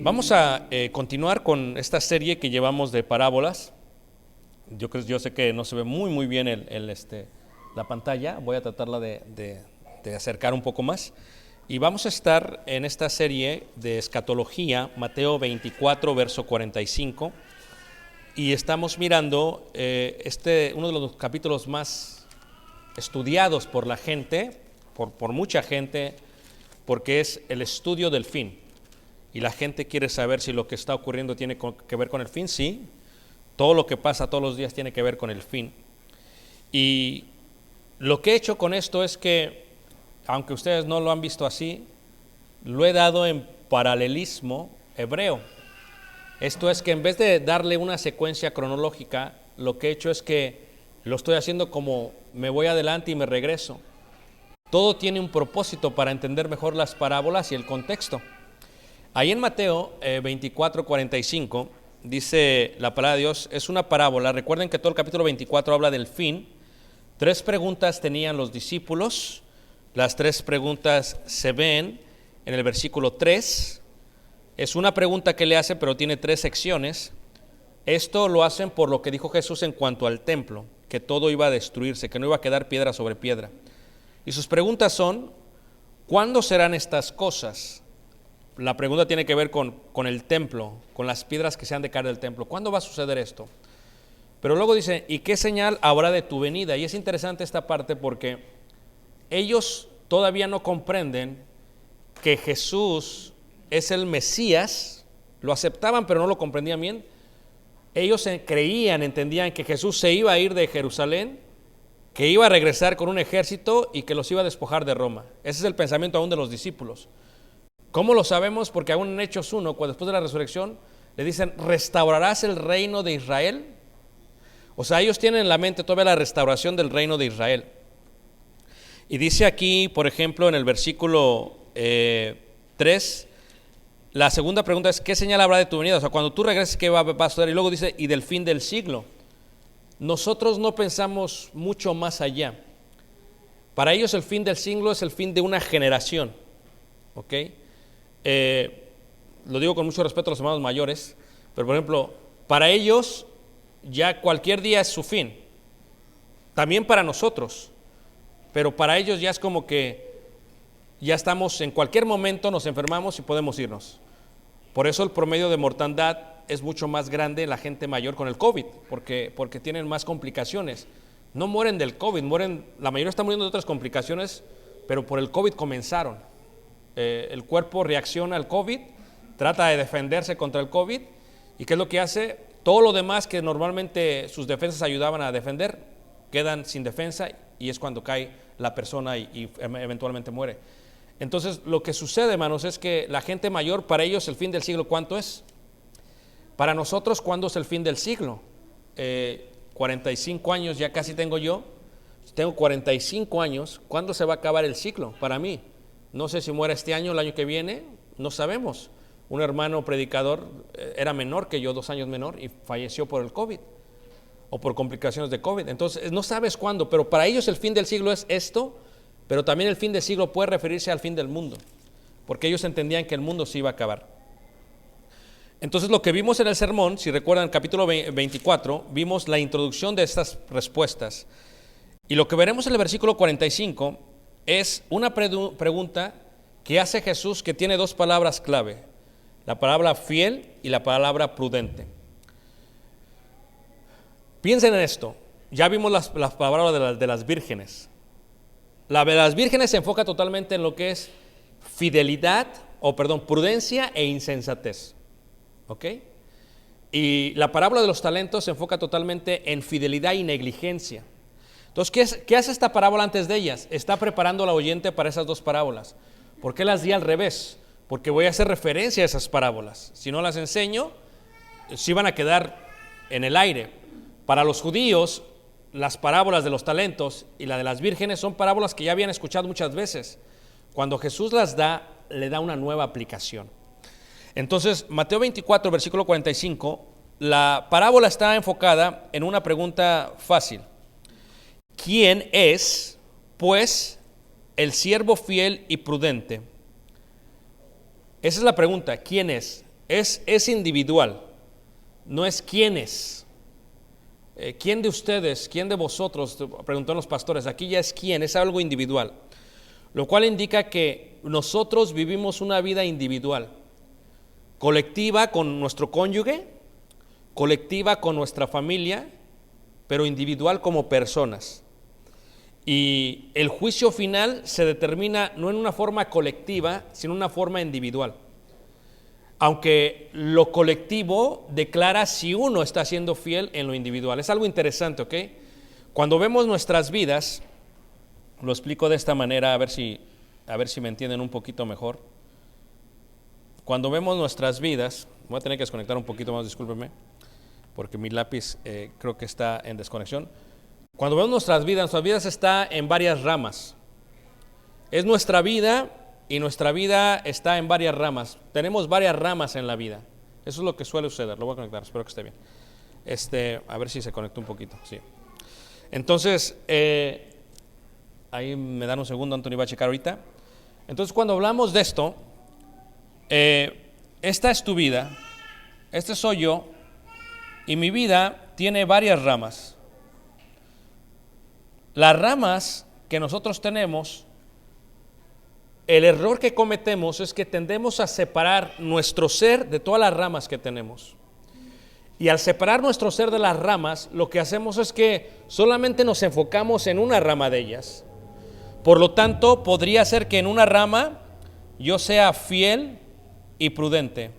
Vamos a continuar con esta serie que llevamos de parábolas. Yo sé que no se ve muy bien la pantalla. Voy a tratarla de acercar un poco más. Y vamos a estar en esta serie de escatología, Mateo 24, verso 45. Y estamos mirando uno de los capítulos más estudiados por la gente, por mucha gente, porque es el estudio del fin. Y la gente quiere saber si lo que está ocurriendo tiene que ver con el fin. Sí, todo lo que pasa todos los días tiene que ver con el fin. Y lo que he hecho con esto es que, aunque ustedes no lo han visto así, lo he dado en paralelismo hebreo. Esto es que en vez de darle una secuencia cronológica, lo que he hecho es que lo estoy haciendo como me voy adelante y me regreso. Todo tiene un propósito para entender mejor las parábolas y el contexto. Ahí en Mateo 24, 45, dice la palabra de Dios, es una parábola. Recuerden que todo el capítulo 24 habla del fin. 3 preguntas tenían los discípulos. Las 3 preguntas se ven en el versículo 3. Es una pregunta que le hace, pero tiene 3 secciones. Esto lo hacen por lo que dijo Jesús en cuanto al templo, que todo iba a destruirse, que no iba a quedar piedra sobre piedra. Y sus preguntas son, ¿cuándo serán estas cosas? La pregunta tiene que ver con el templo, con las piedras que se han de caer del templo. ¿Cuándo va a suceder esto? Pero luego dice, ¿y qué señal habrá de tu venida? Y es interesante esta parte porque ellos todavía no comprenden que Jesús es el Mesías. Lo aceptaban, pero no lo comprendían bien. Ellos creían, entendían que Jesús se iba a ir de Jerusalén, que iba a regresar con un ejército y que los iba a despojar de Roma. Ese es el pensamiento aún de los discípulos. ¿Cómo lo sabemos? Porque aún en Hechos 1, después de la resurrección, le dicen, ¿restaurarás el reino de Israel? O sea, ellos tienen en la mente todavía la restauración del reino de Israel. Y dice aquí, por ejemplo, en el versículo 3, la segunda pregunta es, ¿qué señal habrá de tu venida? O sea, cuando tú regreses, ¿qué va a suceder? Y luego dice, y del fin del siglo. Nosotros no pensamos mucho más allá. Para ellos el fin del siglo es el fin de una generación. ¿Ok? Lo digo con mucho respeto a los hermanos mayores, pero por ejemplo, para ellos ya cualquier día es su fin, también para nosotros, pero para ellos ya es como que ya estamos, en cualquier momento nos enfermamos y podemos irnos. Por eso el promedio de mortandad es mucho más grande en la gente mayor con el COVID, porque tienen más complicaciones. No mueren del COVID, la mayoría está muriendo de otras complicaciones, pero por el COVID comenzaron. El cuerpo reacciona al COVID, trata de defenderse contra el COVID, y ¿qué es lo que hace? Todo lo demás que normalmente sus defensas ayudaban a defender, quedan sin defensa y es cuando cae la persona y eventualmente muere. Entonces lo que sucede, hermanos, es que la gente mayor, para ellos el fin del siglo, ¿cuánto es? Para nosotros, ¿cuándo es el fin del siglo? 45 años ya casi tengo yo, tengo 45 años, ¿cuándo se va a acabar el siglo? Para mí, no sé si muere este año, el año que viene, no sabemos. Un hermano predicador era menor que yo, 2 años menor, y falleció por el COVID o por complicaciones de COVID. Entonces, no sabes cuándo, pero para ellos el fin del siglo es esto, pero también el fin del siglo puede referirse al fin del mundo, porque ellos entendían que el mundo se iba a acabar. Entonces, lo que vimos en el sermón, si recuerdan, capítulo 24, vimos la introducción de estas respuestas. Y lo que veremos en el versículo 45 es una pregunta que hace Jesús que tiene 2 palabras clave, la palabra fiel y la palabra prudente. Piensen en esto, ya vimos las palabras de las vírgenes. La de las vírgenes se enfoca totalmente en lo que es prudencia e insensatez. ¿Ok? Y la parábola de los talentos se enfoca totalmente en fidelidad y negligencia. Entonces, ¿qué hace esta parábola antes de ellas? Está preparando al oyente para esas 2 parábolas. ¿Por qué las di al revés? Porque voy a hacer referencia a esas parábolas. Si no las enseño, sí van a quedar en el aire. Para los judíos, las parábolas de los talentos y la de las vírgenes son parábolas que ya habían escuchado muchas veces. Cuando Jesús las da, le da una nueva aplicación. Entonces, Mateo 24, versículo 45, la parábola está enfocada en una pregunta fácil. ¿Quién es, pues, el siervo fiel y prudente? Esa es la pregunta, ¿quién es? es individual, no es quién es. ¿Quién de ustedes, quién de vosotros? Preguntaron los pastores, aquí ya es quién, es algo individual. Lo cual indica que nosotros vivimos una vida individual, colectiva con nuestro cónyuge, colectiva con nuestra familia, pero individual como personas. Y el juicio final se determina no en una forma colectiva, sino en una forma individual. Aunque lo colectivo declara si uno está siendo fiel en lo individual. Es algo interesante, ¿ok? Cuando vemos nuestras vidas, lo explico de esta manera, a ver si me entienden un poquito mejor. Cuando vemos nuestras vidas, voy a tener que desconectar un poquito más, discúlpenme, porque mi lápiz creo que está en desconexión. Cuando vemos nuestras vidas está en varias ramas. Es nuestra vida y nuestra vida está en varias ramas. Tenemos varias ramas en la vida. Eso es lo que suele suceder. Lo voy a conectar, espero que esté bien. A ver si se conectó un poquito. Sí. Entonces, ahí me dan un segundo, Anthony va a checar ahorita. Entonces, cuando hablamos de esto, esta es tu vida, este soy yo, y mi vida tiene varias ramas. Las ramas que nosotros tenemos, el error que cometemos es que tendemos a separar nuestro ser de todas las ramas que tenemos. Y al separar nuestro ser de las ramas, lo que hacemos es que solamente nos enfocamos en una rama de ellas. Por lo tanto, podría ser que en una rama yo sea fiel y prudente.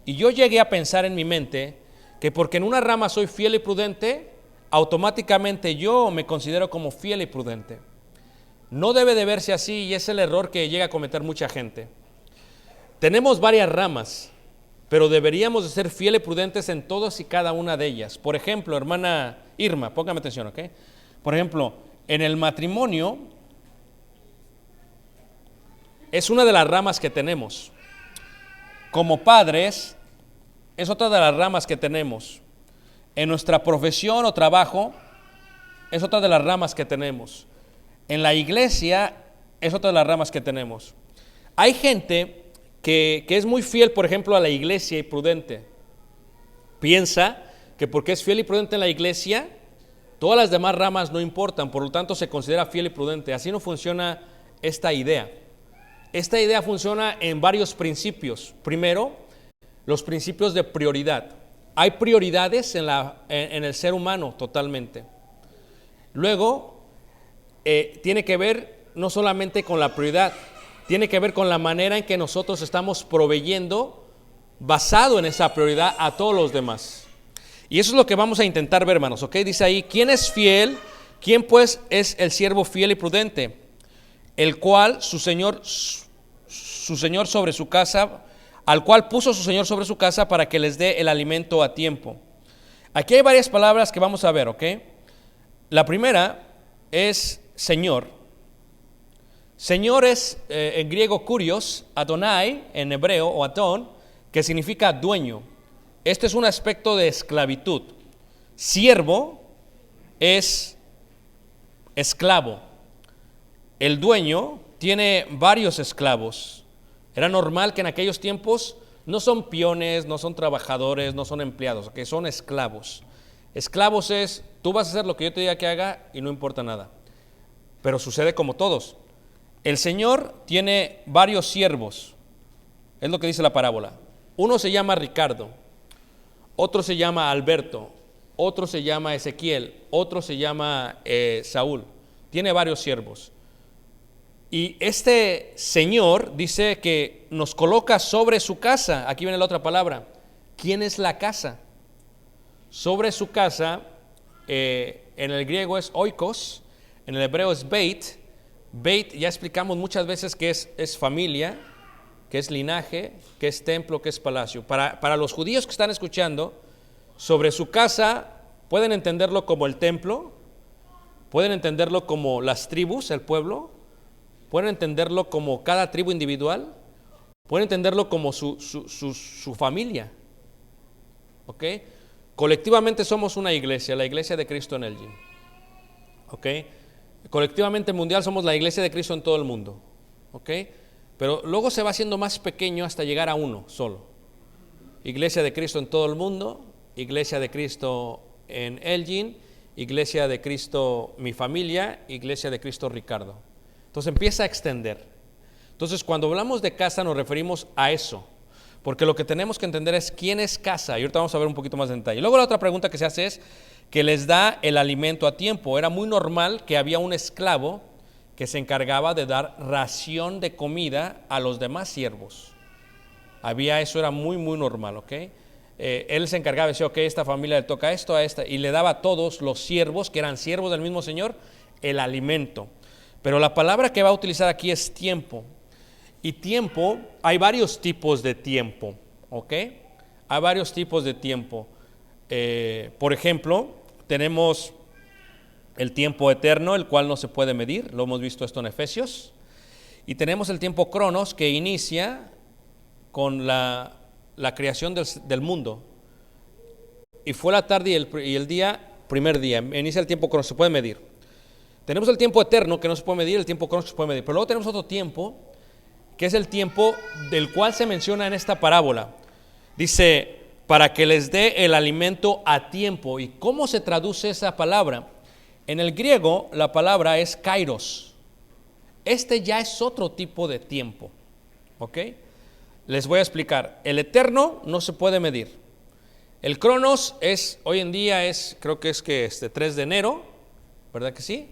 Y yo llegué a pensar en mi mente que porque en una rama soy fiel y prudente, automáticamente yo me considero como fiel y prudente. No debe de verse así y es el error que llega a cometer mucha gente. Tenemos varias ramas, pero deberíamos de ser fieles y prudentes en todas y cada una de ellas. Por ejemplo, hermana Irma, póngame atención, ¿ok? Por ejemplo, en el matrimonio es una de las ramas que tenemos. Como padres es otra de las ramas que tenemos. En nuestra profesión o trabajo es otra de las ramas que tenemos. En la iglesia es otra de las ramas que tenemos. Hay gente que es muy fiel, por ejemplo, a la iglesia y prudente. Piensa que porque es fiel y prudente en la iglesia, todas las demás ramas no importan, por lo tanto se considera fiel y prudente. Así no funciona esta idea. Esta idea funciona en varios principios. Primero, los principios de prioridad. Hay prioridades en el ser humano totalmente. Luego, tiene que ver no solamente con la prioridad, tiene que ver con la manera en que nosotros estamos proveyendo basado en esa prioridad a todos los demás. Y eso es lo que vamos a intentar ver, hermanos, ¿ok? Dice ahí, ¿quién es fiel? ¿Quién pues es el siervo fiel y prudente? El cual su señor sobre su casa, al cual puso su señor sobre su casa para que les dé el alimento a tiempo. Aquí hay varias palabras que vamos a ver, ¿ok? La primera es Señor. Señor es en griego kurios, Adonai en hebreo o Adon, que significa dueño. Este es un aspecto de esclavitud. Siervo es esclavo. El dueño tiene varios esclavos. Era normal que en aquellos tiempos no son peones, no son trabajadores, no son empleados, que son esclavos. Esclavos es, tú vas a hacer lo que yo te diga que haga y no importa nada. Pero sucede como todos. El Señor tiene varios siervos, es lo que dice la parábola. Uno se llama Ricardo, otro se llama Alberto, otro se llama Ezequiel, otro se llama Saúl. Tiene varios siervos. Y este Señor dice que nos coloca sobre su casa. Aquí viene la otra palabra. ¿Quién es la casa? Sobre su casa, en el griego es oikos, en el hebreo es beit. Beit ya explicamos muchas veces que es familia, que es linaje, que es templo, que es palacio. Para los judíos que están escuchando, sobre su casa pueden entenderlo como el templo, pueden entenderlo como las tribus, el pueblo, pueden entenderlo como cada tribu individual, pueden entenderlo como su familia. ¿Ok? Colectivamente somos una iglesia, la iglesia de Cristo en Elgin. ¿Ok? Colectivamente mundial somos la iglesia de Cristo en todo el mundo. ¿Ok? Pero luego se va haciendo más pequeño hasta llegar a uno solo. Iglesia de Cristo en todo el mundo, Iglesia de Cristo en Elgin, Iglesia de Cristo mi familia, Iglesia de Cristo Ricardo. Entonces empieza a extender. Entonces cuando hablamos de casa nos referimos a eso, porque lo que tenemos que entender es quién es casa, y ahorita vamos a ver un poquito más de detalle. Luego la otra pregunta que se hace es que les da el alimento a tiempo. Era muy normal que había un esclavo que se encargaba de dar ración de comida a los demás siervos. Eso era muy normal, ¿ok? Él se encargaba de decir, ok, esta familia le toca esto, a esta, y le daba a todos los siervos, que eran siervos del mismo Señor, el alimento. Pero la palabra que va a utilizar aquí es tiempo. Y tiempo, hay varios tipos de tiempo, ¿ok? Hay varios tipos de tiempo. Por ejemplo, tenemos el tiempo eterno, el cual no se puede medir, lo hemos visto esto en Efesios. Y tenemos el tiempo cronos, que inicia con la creación del mundo. Y fue la tarde y el día, primer día, inicia el tiempo cronos, se puede medir. Tenemos el tiempo eterno, que no se puede medir, el tiempo cronos se puede medir. Pero luego tenemos otro tiempo, que es el tiempo del cual se menciona en esta parábola. Dice, para que les dé el alimento a tiempo. ¿Y cómo se traduce esa palabra? En el griego la palabra es kairos. Este ya es otro tipo de tiempo, ¿ok? Les voy a explicar. El eterno no se puede medir. El cronos hoy en día creo que es 3 de enero, ¿verdad que sí?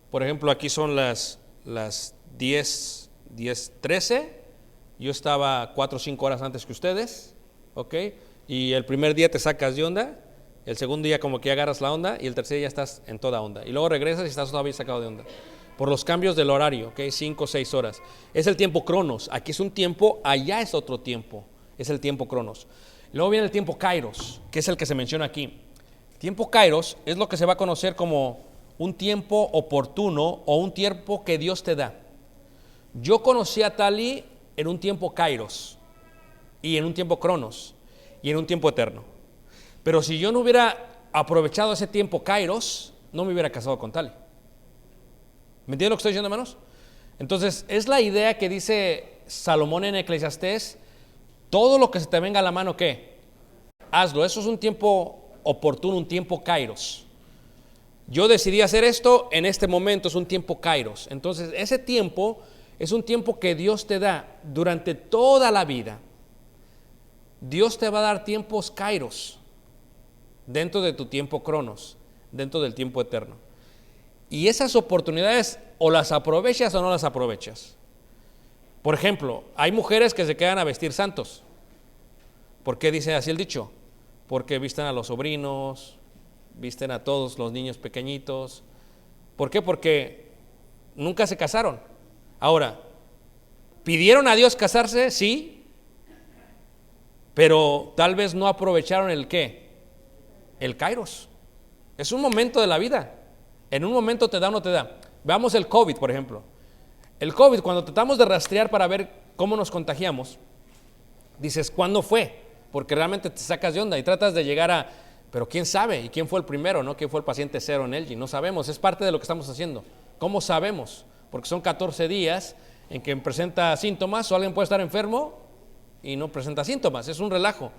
Por ejemplo, aquí son las 10:13. Yo estaba 4 o 5 horas antes que ustedes, ¿ok? Y el primer día te sacas de onda, el segundo día como que ya agarras la onda, y el tercer día ya estás en toda onda. Y luego regresas y estás todavía sacado de onda. Por los cambios del horario, ¿ok? 5 o 6 horas. Es el tiempo cronos. Aquí es un tiempo, allá es otro tiempo. Es el tiempo cronos. Luego viene el tiempo kairos, que es el que se menciona aquí. Tiempo kairos es lo que se va a conocer como un tiempo oportuno o un tiempo que Dios te da. Yo conocí a Tali en un tiempo kairos, y en un tiempo cronos, y en un tiempo eterno. Pero si yo no hubiera aprovechado ese tiempo kairos, no me hubiera casado con Tali. ¿Me entienden lo que estoy diciendo, hermanos? Entonces, es la idea que dice Salomón en Eclesiastés: todo lo que se te venga a la mano, ¿qué? Hazlo. Eso es un tiempo oportuno, un tiempo kairos. Yo decidí hacer esto en este momento, es un tiempo kairos. Entonces, ese tiempo es un tiempo que Dios te da durante toda la vida. Dios te va a dar tiempos kairos dentro de tu tiempo cronos, dentro del tiempo eterno. Y esas oportunidades o las aprovechas o no las aprovechas. Por ejemplo, hay mujeres que se quedan a vestir santos. ¿Por qué dice así el dicho? Porque visten a los sobrinos, visten a todos los niños pequeñitos. ¿Por qué? Porque nunca se casaron. Ahora, ¿pidieron a Dios casarse? Sí, pero tal vez no aprovecharon el ¿qué? El kairos. Es un momento de la vida. En un momento te da o no te da. Veamos el COVID, por ejemplo. El COVID, cuando tratamos de rastrear para ver cómo nos contagiamos, dices, ¿cuándo fue? Porque realmente te sacas de onda y tratas de llegar a, pero ¿quién sabe? ¿Y quién fue el primero? ¿No? ¿Quién fue el paciente cero en Elgin? No sabemos, es parte de lo que estamos haciendo. ¿Cómo sabemos? Porque son 14 días en que presenta síntomas, o alguien puede estar enfermo y no presenta síntomas, es un relajo.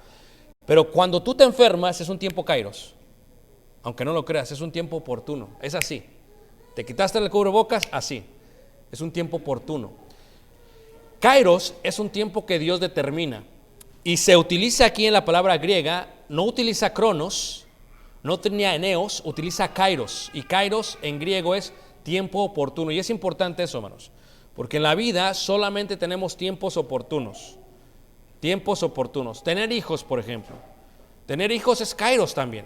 Pero cuando tú te enfermas es un tiempo kairos. Aunque no lo creas, es un tiempo oportuno, es así. Te quitaste el cubrebocas, así. Es un tiempo oportuno. Kairos es un tiempo que Dios determina. Y se utiliza aquí en la palabra griega, no utiliza cronos, no tenía eneos, utiliza kairos. Y kairos en griego es tiempo oportuno. Y es importante eso, hermanos. Porque en la vida solamente tenemos tiempos oportunos. Tiempos oportunos. Tener hijos, por ejemplo. Tener hijos es kairos también.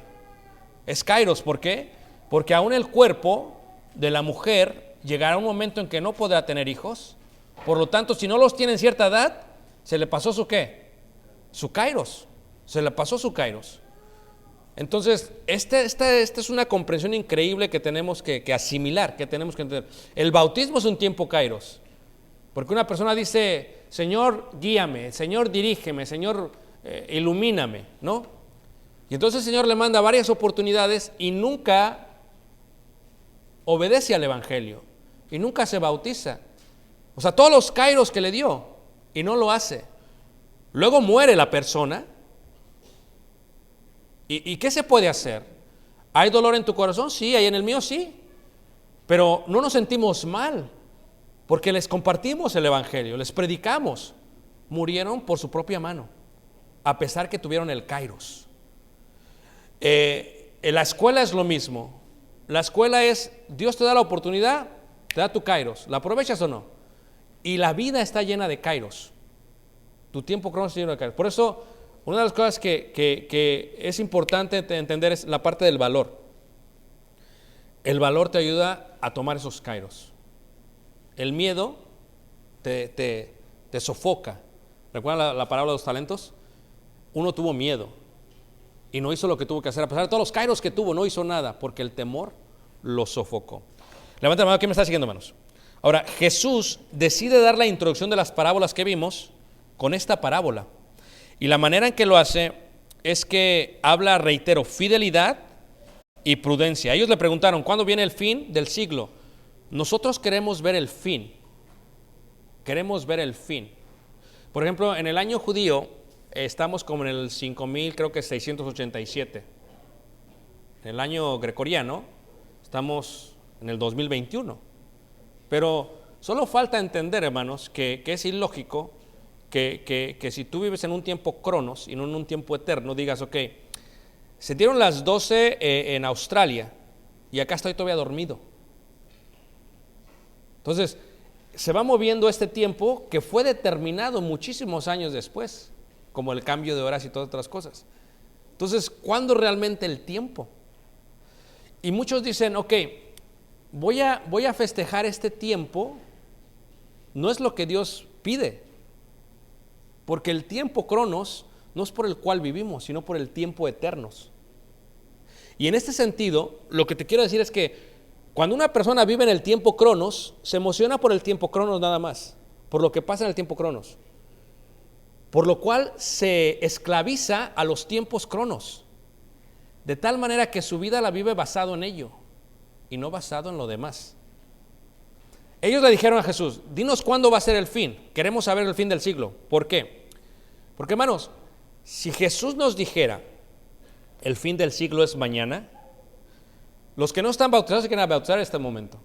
Es kairos, ¿por qué? Porque aún el cuerpo de la mujer llegará un momento en que no podrá tener hijos. Por lo tanto, si no los tiene en cierta edad, se le pasó su ¿qué? Su kairos. Se le pasó su kairos. Entonces, esta es una comprensión increíble que tenemos que asimilar, que tenemos que entender. El bautismo es un tiempo kairos. Porque una persona dice, Señor, guíame, Señor, dirígeme, Señor, ilumíname, ¿no? Y entonces el Señor le manda varias oportunidades y nunca obedece al Evangelio y nunca se bautiza. O sea, todos los kairos que le dio y no lo hace. Luego muere la persona. ¿Y qué se puede hacer? ¿Hay dolor en tu corazón? Sí, hay en el mío, sí. Pero no nos sentimos mal, porque les compartimos el evangelio, les predicamos. Murieron por su propia mano, a pesar que tuvieron el kairos. En la escuela es lo mismo. La escuela es, Dios te da la oportunidad, te da tu kairos, ¿la aprovechas o no? Y la vida está llena de kairos. Tu tiempo cronos está lleno de kairos. Por eso, una de las cosas que es importante entender es la parte del valor. El valor te ayuda a tomar esos kairos. El miedo te sofoca. ¿Recuerdan la parábola de los talentos? Uno tuvo miedo y no hizo lo que tuvo que hacer. A pesar de todos los kairos que tuvo, no hizo nada porque el temor lo sofocó. Levanta la mano, ¿quién me está siguiendo, hermanos? Ahora, Jesús decide dar la introducción de las parábolas que vimos con esta parábola. Y la manera en que lo hace es que habla, reitero, fidelidad y prudencia. Ellos le preguntaron, ¿cuándo viene el fin del siglo? Nosotros queremos ver el fin. Queremos ver el fin. Por ejemplo, en el año judío estamos como en el 5000, creo que 687. En el año gregoriano estamos en el 2021. Pero solo falta entender, hermanos, que es ilógico que si tú vives en un tiempo cronos y no en un tiempo eterno, digas, ok, se dieron las 12 en Australia y acá estoy todavía dormido. Entonces, se va moviendo este tiempo que fue determinado muchísimos años después, como el cambio de horas y todas otras cosas. Entonces, ¿cuándo realmente el tiempo? Y muchos dicen, ok, voy a festejar este tiempo, no es lo que Dios pide, porque el tiempo cronos no es por el cual vivimos, sino por el tiempo eternos. Y en este sentido, lo que te quiero decir es que cuando una persona vive en el tiempo cronos, se emociona por el tiempo cronos nada más, por lo que pasa en el tiempo cronos, por lo cual se esclaviza a los tiempos cronos, de tal manera que su vida la vive basado en ello y no basado en lo demás. Ellos le dijeron a Jesús, dinos cuándo va a ser el fin, queremos saber el fin del siglo. ¿Por qué? Porque, hermanos, si Jesús nos dijera el fin del siglo es mañana, los que no están bautizados se quieren bautizar en este momento.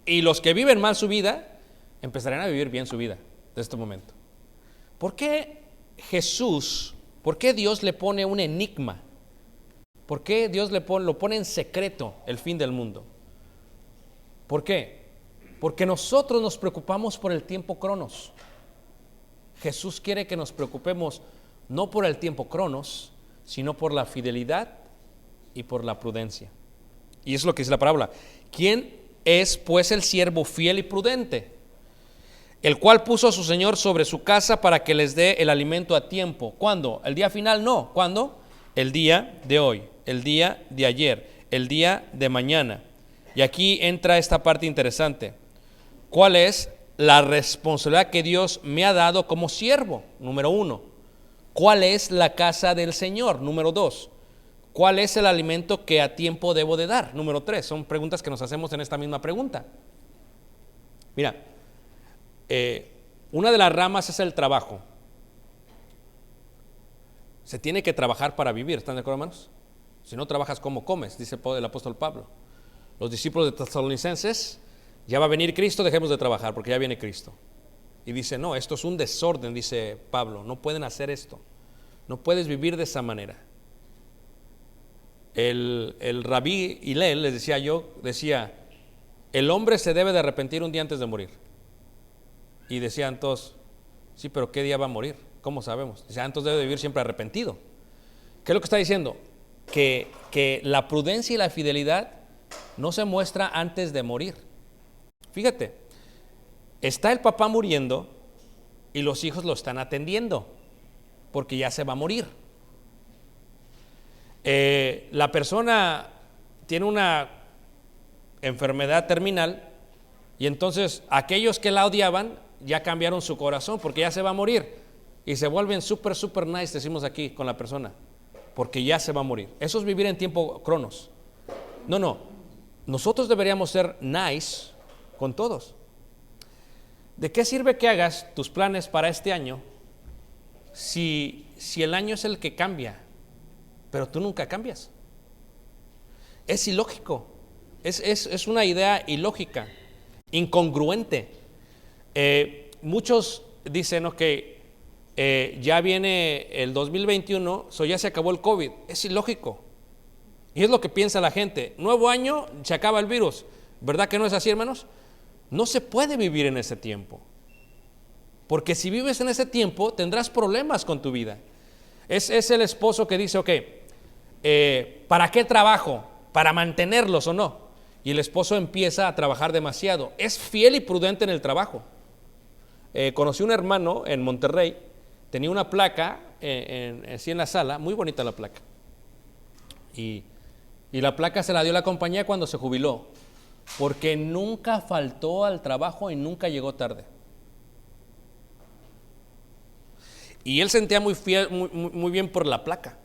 Y los que viven mal su vida, empezarán a vivir bien su vida de este momento. ¿Por qué Dios le pone un enigma? ¿Por qué Dios lo pone en secreto el fin del mundo? ¿Por qué? Porque nosotros nos preocupamos por el tiempo cronos. Jesús quiere que nos preocupemos no por el tiempo cronos, sino por la fidelidad y por la prudencia. Y eso es lo que dice la parábola. ¿Quién es pues el siervo fiel y prudente, el cual puso a su señor sobre su casa para que les dé el alimento a tiempo? ¿Cuándo? ¿El día final? No. ¿Cuándo? El día de hoy, el día de ayer, el día de mañana. Y aquí entra esta parte interesante. ¿Cuál es la responsabilidad que Dios me ha dado como siervo? Número 1. ¿Cuál es la casa del Señor? Número 2. ¿Cuál es el alimento que a tiempo debo de dar? Número 3. Son preguntas que nos hacemos en esta misma pregunta. Mira, una de las ramas es el trabajo. Se tiene que trabajar para vivir, ¿están de acuerdo, hermanos? Si no trabajas, ¿cómo comes? Dice el apóstol Pablo. Los discípulos de Tesalonicenses, ya va a venir Cristo, dejemos de trabajar porque ya viene Cristo. Y dice, no, esto es un desorden, dice Pablo, no pueden hacer esto, no puedes vivir de esa manera. El rabí Hillel les decía, el hombre se debe de arrepentir un día antes de morir. Y decían todos, sí, pero ¿qué día va a morir? ¿Cómo sabemos? Dice, entonces debe de vivir siempre arrepentido. ¿Qué es lo que está diciendo? Que la prudencia y la fidelidad no se muestra antes de morir. Fíjate, está el papá muriendo y los hijos lo están atendiendo porque ya se va a morir. La persona tiene una enfermedad terminal y entonces aquellos que la odiaban ya cambiaron su corazón porque ya se va a morir y se vuelven super nice, decimos aquí, con la persona, porque ya se va a morir. Eso es vivir en tiempo cronos. No, nosotros deberíamos ser nice con todos. ¿De qué sirve que hagas tus planes para este año si el año es el que cambia, pero tú nunca cambias? Es ilógico, es una idea ilógica, incongruente. Muchos dicen, ok, ya viene el 2021, ya se acabó el COVID. Es ilógico. Y es lo que piensa la gente. Nuevo año, se acaba el virus. ¿Verdad que no es así, hermanos? No se puede vivir en ese tiempo. Porque si vives en ese tiempo, tendrás problemas con tu vida. Es el esposo que dice, ok, ¿para qué trabajo? ¿Para mantenerlos o no? Y el esposo empieza a trabajar demasiado. Es fiel y prudente en el trabajo. Conocí un hermano en Monterrey, tenía una placa así en la sala, muy bonita la placa. Y la placa se la dio la compañía cuando se jubiló, porque nunca faltó al trabajo y nunca llegó tarde. Y él sentía muy bien por la placa.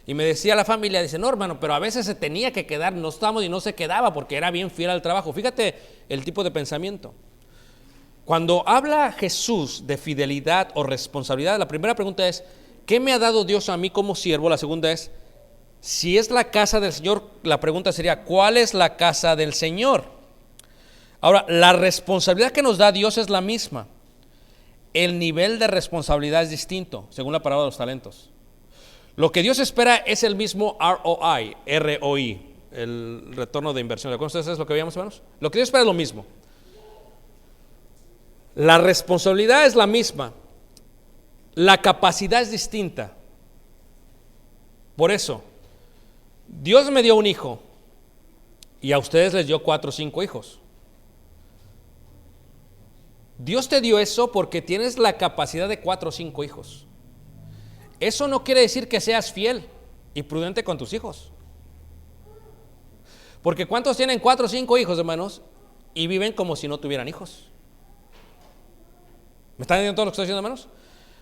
Y me decía la familia, dice, no hermano, pero a veces se tenía que quedar, no estábamos y no se quedaba porque era bien fiel al trabajo. Fíjate el tipo de pensamiento. Cuando habla Jesús de fidelidad o responsabilidad, la primera pregunta es, ¿qué me ha dado Dios a mí como siervo? La segunda es, si es la casa del Señor, la pregunta sería, ¿cuál es la casa del Señor? Ahora, la responsabilidad que nos da Dios es la misma. El nivel de responsabilidad es distinto, según la parábola de los talentos. Lo que Dios espera es el mismo ROI, el retorno de inversión. ¿De acuerdo? ¿Ustedes es lo que veíamos, hermanos? Lo que Dios espera es lo mismo. La responsabilidad es la misma. La capacidad es distinta. Por eso, Dios me dio un hijo y a ustedes les dio 4 o 5 hijos. Dios te dio eso porque tienes la capacidad de 4 o 5 hijos. Eso no quiere decir que seas fiel y prudente con tus hijos. Porque ¿cuántos tienen 4 o 5 hijos, hermanos? Y viven como si no tuvieran hijos. ¿Me están entendiendo todo lo que estoy diciendo, hermanos?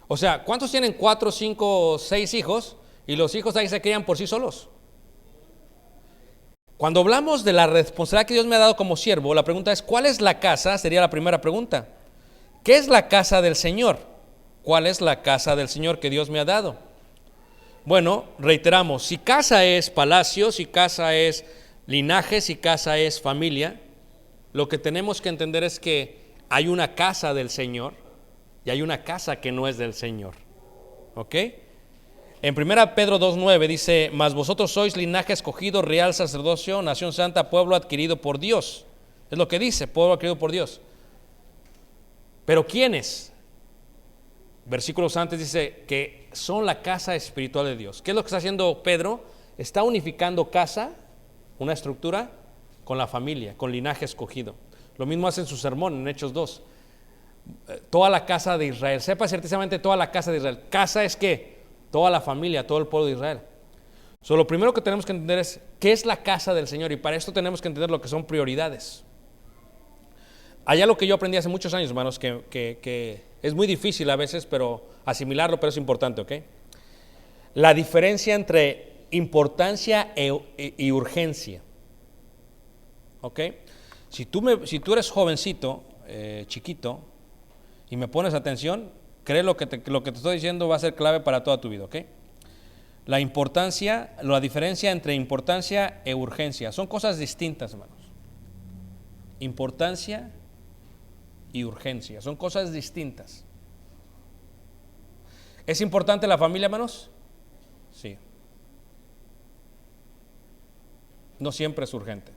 O sea, ¿cuántos tienen 4, 5, 6 hijos y los hijos ahí se crían por sí solos? Cuando hablamos de la responsabilidad que Dios me ha dado como siervo, la pregunta es, ¿cuál es la casa? Sería la primera pregunta. ¿Qué es la casa del Señor? ¿Cuál es la casa del Señor que Dios me ha dado? Bueno, reiteramos, si casa es palacio, si casa es linaje, si casa es familia, lo que tenemos que entender es que hay una casa del Señor y hay una casa que no es del Señor. ¿Ok? En 1 Pedro 2:9 dice, mas vosotros sois linaje escogido, real sacerdocio, nación santa, pueblo adquirido por Dios. Es lo que dice, pueblo adquirido por Dios. ¿Pero quiénes? Versículos antes dice que son la casa espiritual de Dios. ¿Qué es lo que está haciendo Pedro? Está unificando casa, una estructura, con la familia, con linaje escogido. Lo mismo hace en su sermón en Hechos 2. Toda la casa de Israel. Sepa ciertamente toda la casa de Israel. Casa es ¿qué? Toda la familia, todo el pueblo de Israel. Lo primero que tenemos que entender es qué es la casa del Señor, y para esto tenemos que entender lo que son prioridades. Allá lo que yo aprendí hace muchos años, hermanos, que es muy difícil a veces, pero asimilarlo, pero es importante, ¿ok? La diferencia entre importancia y urgencia, ¿ok? Si tú eres jovencito, chiquito, y me pones atención, cree lo que te estoy diciendo va a ser clave para toda tu vida, ¿ok? La diferencia entre importancia e urgencia, son cosas distintas, hermanos. Importancia y urgencia, son cosas distintas. ¿Es importante la familia, hermanos? Sí. No siempre es urgente.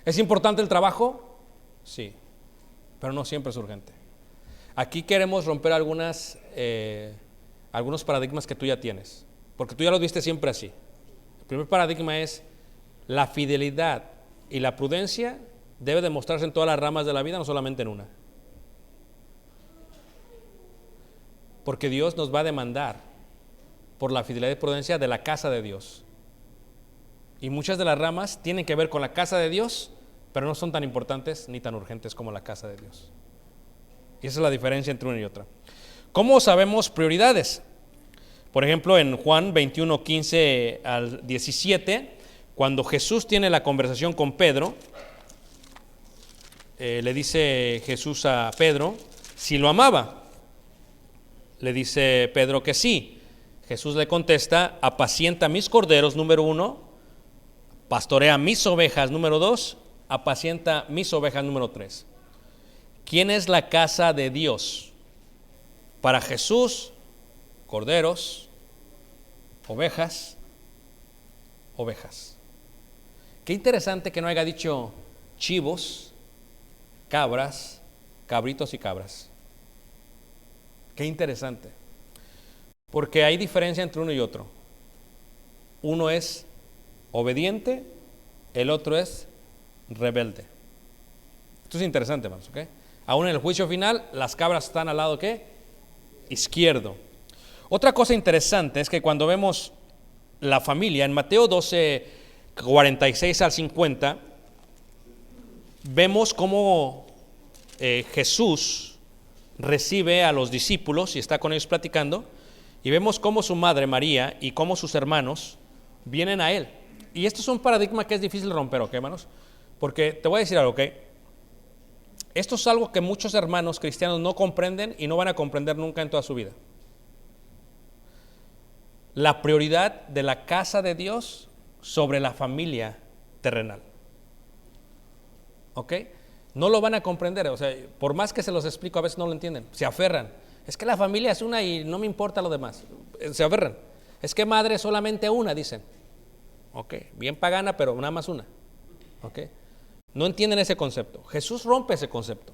¿Es importante el trabajo? Sí, pero no siempre es urgente. Aquí queremos romper algunos paradigmas que tú ya tienes, porque tú ya los viste siempre así. El primer paradigma es la fidelidad y la prudencia debe demostrarse en todas las ramas de la vida, no solamente en una. Porque Dios nos va a demandar por la fidelidad y prudencia de la casa de Dios. Y muchas de las ramas tienen que ver con la casa de Dios, pero no son tan importantes ni tan urgentes como la casa de Dios. Y esa es la diferencia entre una y otra. ¿Cómo sabemos prioridades? Por ejemplo, en Juan 21, 15 al 17, cuando Jesús tiene la conversación con Pedro, le dice Jesús a Pedro si lo amaba. Le dice Pedro que sí. Jesús le contesta: apacienta mis corderos, número 1, pastorea mis ovejas, número 2, apacienta mis ovejas, número 3. ¿Quién es la casa de Dios? Para Jesús, corderos, ovejas, ovejas. Qué interesante que no haya dicho chivos, cabras, cabritos y cabras. Qué interesante. Porque hay diferencia entre uno y otro. Uno es obediente, el otro es rebelde. Esto es interesante, hermanos, ¿ok? Aún en el juicio final, las cabras están al lado, ¿qué? Izquierdo. Otra cosa interesante es que cuando vemos la familia, en Mateo 12, 46 al 50, vemos cómo Jesús recibe a los discípulos y está con ellos platicando, y vemos cómo su madre María y cómo sus hermanos vienen a él. Y esto es un paradigma que es difícil romper, ¿ok, hermanos? Porque te voy a decir algo, ¿ok? Esto es algo que muchos hermanos cristianos no comprenden y no van a comprender nunca en toda su vida. La prioridad de la casa de Dios sobre la familia terrenal. ¿Ok? No lo van a comprender, o sea, por más que se los explico, a veces no lo entienden, se aferran. Es que la familia es una y no me importa lo demás. Se aferran. Es que madre es solamente una, dicen. Ok, bien pagana, pero nada más una. Ok. No entienden ese concepto. Jesús rompe ese concepto.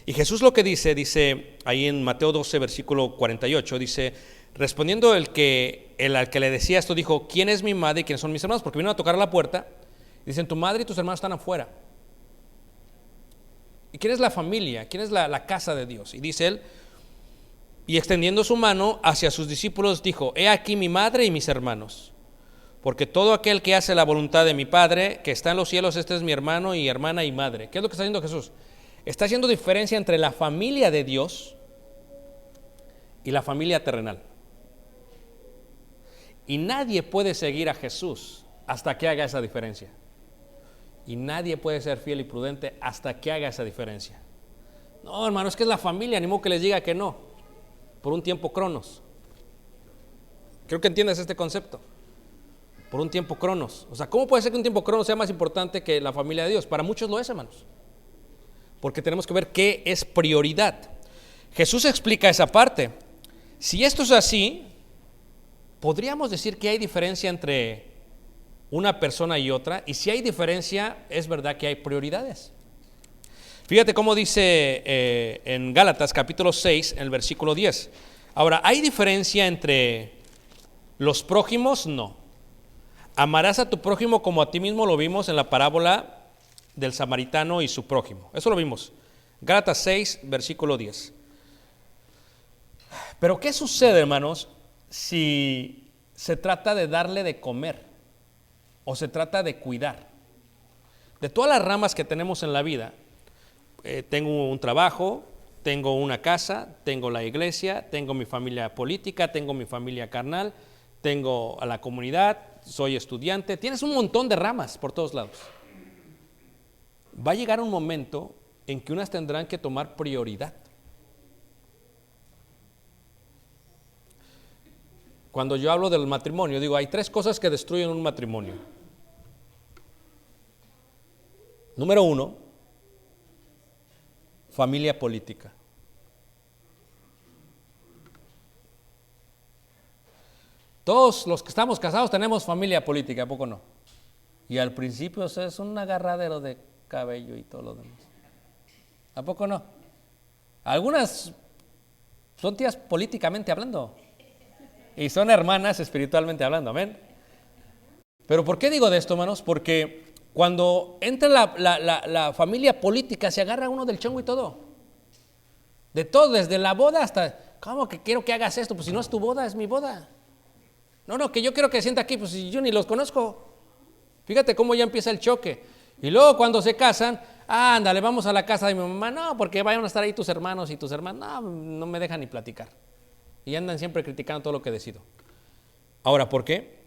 Y Jesús lo que dice ahí en Mateo 12, versículo 48, dice, respondiendo al que le decía esto, dijo: ¿quién es mi madre y quiénes son mis hermanos? Porque vinieron a tocar a la puerta. Dicen: tu madre y tus hermanos están afuera. ¿Y quién es la familia? ¿Quién es la casa de Dios? Y dice él, y extendiendo su mano hacia sus discípulos, dijo: he aquí mi madre y mis hermanos. Porque todo aquel que hace la voluntad de mi Padre, que está en los cielos, este es mi hermano y hermana y madre. ¿Qué es lo que está haciendo Jesús? Está haciendo diferencia entre la familia de Dios y la familia terrenal. Y nadie puede seguir a Jesús hasta que haga esa diferencia. Y nadie puede ser fiel y prudente hasta que haga esa diferencia. No, hermano, es que es la familia, ni modo que les diga que no, por un tiempo cronos. Creo que entiendes este concepto. Por un tiempo cronos. O sea, ¿cómo puede ser que un tiempo cronos sea más importante que la familia de Dios? Para muchos lo es, hermanos. Porque tenemos que ver qué es prioridad. Jesús explica esa parte. Si esto es así, podríamos decir que hay diferencia entre una persona y otra, y si hay diferencia, es verdad que hay prioridades. Fíjate cómo dice en Gálatas capítulo 6, en el versículo 10. Ahora, ¿hay diferencia entre los prójimos? No. Amarás a tu prójimo como a ti mismo, lo vimos en la parábola del samaritano y su prójimo. Eso lo vimos. Gálatas 6, versículo 10. Pero ¿qué sucede, hermanos, si se trata de darle de comer o se trata de cuidar? De todas las ramas que tenemos en la vida, tengo un trabajo, tengo una casa, tengo la iglesia, tengo mi familia política, tengo mi familia carnal, tengo a la comunidad, soy estudiante, tienes un montón de ramas por todos lados. Va a llegar un momento en que unas tendrán que tomar prioridad. Cuando yo hablo del matrimonio, digo, hay 3 cosas que destruyen un matrimonio. Número 1, familia política. Todos los que estamos casados tenemos familia política, ¿a poco no? Y al principio es un agarradero de cabello y todo lo demás. ¿A poco no? Algunas son tías políticamente hablando y son hermanas espiritualmente hablando, amén. Pero ¿por qué digo de esto, hermanos? Porque cuando entra la familia política se agarra uno del chongo y todo. De todo, desde la boda hasta, ¿cómo que quiero que hagas esto? Pues si no es tu boda, es mi boda. No, que yo quiero que sienta aquí, pues si yo ni los conozco. Fíjate cómo ya empieza el choque. Y luego cuando se casan, ándale, vamos a la casa de mi mamá. No, porque vayan a estar ahí tus hermanos y tus hermanas. No me dejan ni platicar. Y andan siempre criticando todo lo que decido. Ahora, ¿por qué?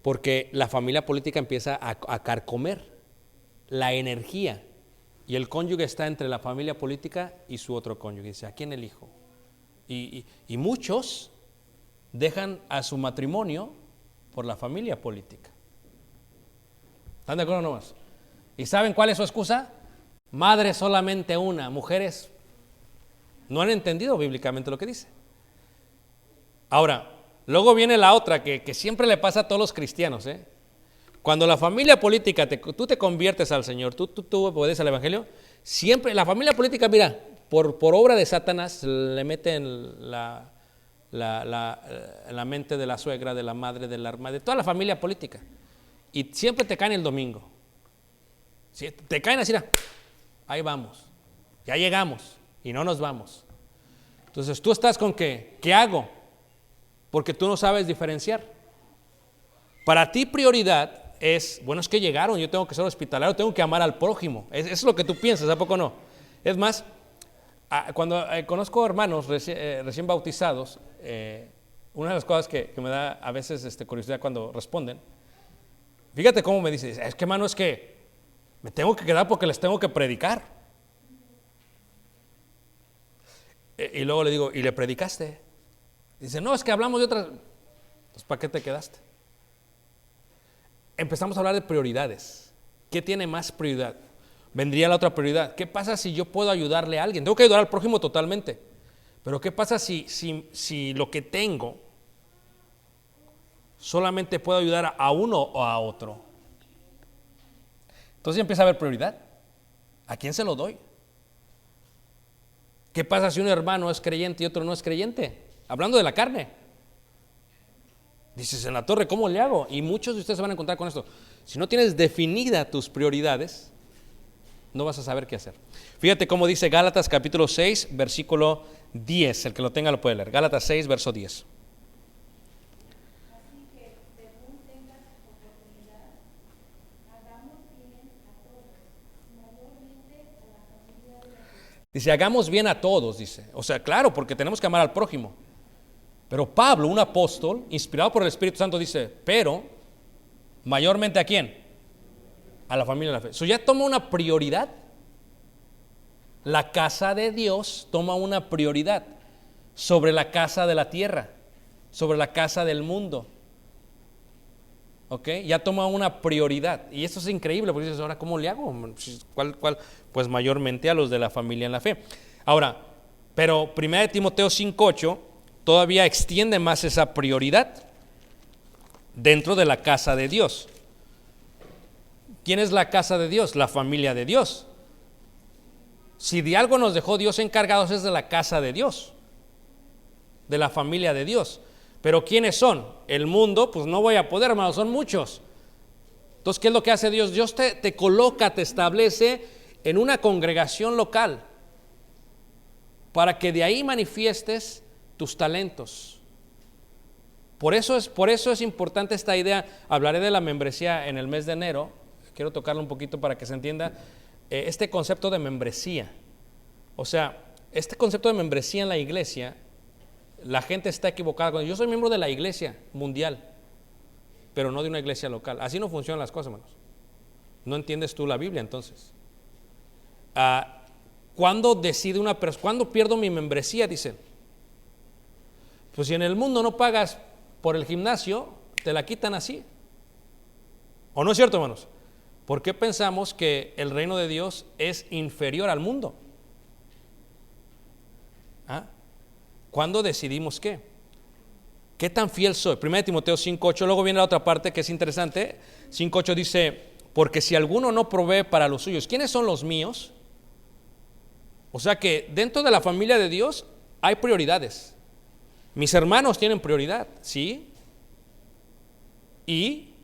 Porque la familia política empieza a carcomer la energía y el cónyuge está entre la familia política y su otro cónyuge. Dice, ¿a quién elijo? Y muchos dejan a su matrimonio por la familia política. ¿Están de acuerdo nomás? ¿Y saben cuál es su excusa? Madre solamente una. Mujeres no han entendido bíblicamente lo que dice. Ahora, luego viene la otra que siempre le pasa a todos los cristianos, ¿eh? Cuando la familia política, tú te conviertes al Señor, tú obedeces al Evangelio, siempre la familia política, mira, por obra de Satanás le meten la mente de la suegra, de la madre, de la hermana, de toda la familia política. Y siempre te caen el domingo. ¿Sí? Te caen así, ahí vamos, ya llegamos y no nos vamos. Entonces tú estás con ¿qué hago? Porque tú no sabes diferenciar. Para ti prioridad es, bueno, es que llegaron, yo tengo que ser hospitalario, tengo que amar al prójimo. Eso es lo que tú piensas, ¿a poco no? Es más, cuando conozco hermanos recién bautizados, una de las cosas que me da a veces curiosidad cuando responden, fíjate cómo me dice, es que hermano, es que me tengo que quedar porque les tengo que predicar. Y luego le digo, ¿y le predicaste? Dice, no, es que hablamos de otras. Entonces, ¿para qué te quedaste? Empezamos a hablar de prioridades. ¿Qué tiene más prioridad? Vendría la otra prioridad. ¿Qué pasa si yo puedo ayudarle a alguien? Tengo que ayudar al prójimo totalmente. Pero ¿qué pasa si lo que tengo solamente puedo ayudar a uno o a otro? Entonces empieza a haber prioridad. ¿A quién se lo doy? ¿Qué pasa si un hermano es creyente y otro no es creyente? Hablando de la carne. Dices, en la torre, ¿cómo le hago? Y muchos de ustedes se van a encontrar con esto. Si no tienes definidas tus prioridades, no vas a saber qué hacer. Fíjate cómo dice Gálatas capítulo 6, versículo 10. El que lo tenga lo puede leer. Gálatas 6, verso 10. Dice, hagamos bien a todos, dice. O sea, claro, porque tenemos que amar al prójimo. Pero Pablo, un apóstol, inspirado por el Espíritu Santo, dice, pero, mayormente ¿a quién? A la familia de la fe. Eso ya toma una prioridad. La casa de Dios toma una prioridad sobre la casa de la tierra, sobre la casa del mundo. ¿Ok? Ya toma una prioridad. Y eso es increíble, porque dices, ahora, ¿cómo le hago? ¿Cuál? Pues mayormente a los de la familia en la fe. Ahora, pero 1 Timoteo 5:8 todavía extiende más esa prioridad dentro de la casa de Dios. ¿Quién es la casa de Dios? La familia de Dios. Si de algo nos dejó Dios encargados es de la casa de Dios, de la familia de Dios. Pero ¿quiénes son? El mundo, pues no voy a poder, hermano, son muchos. Entonces, ¿qué es lo que hace Dios? Dios te coloca, te establece en una congregación local para que de ahí manifiestes tus talentos. Por eso es importante esta idea. Hablaré de la membresía en el mes de enero. Quiero tocarlo un poquito para que se entienda este concepto de membresía. O sea, este concepto de membresía en la iglesia, la gente está equivocada. Yo soy miembro de la iglesia mundial, pero no de una iglesia local. Así no funcionan las cosas, hermanos. No entiendes tú la Biblia, entonces. ¿Cuándo decide una persona? ¿Cuándo pierdo mi membresía? Dicen. Pues si en el mundo no pagas por el gimnasio, te la quitan así. ¿O no es cierto, hermanos? ¿Por qué pensamos que el reino de Dios es inferior al mundo? ¿Cuándo decidimos qué? ¿Qué tan fiel soy? 1 Timoteo 5:8, luego viene la otra parte que es interesante. 5:8 dice, porque si alguno no provee para los suyos, ¿quiénes son los míos? O sea que dentro de la familia de Dios hay prioridades. Mis hermanos tienen prioridad, ¿sí? Y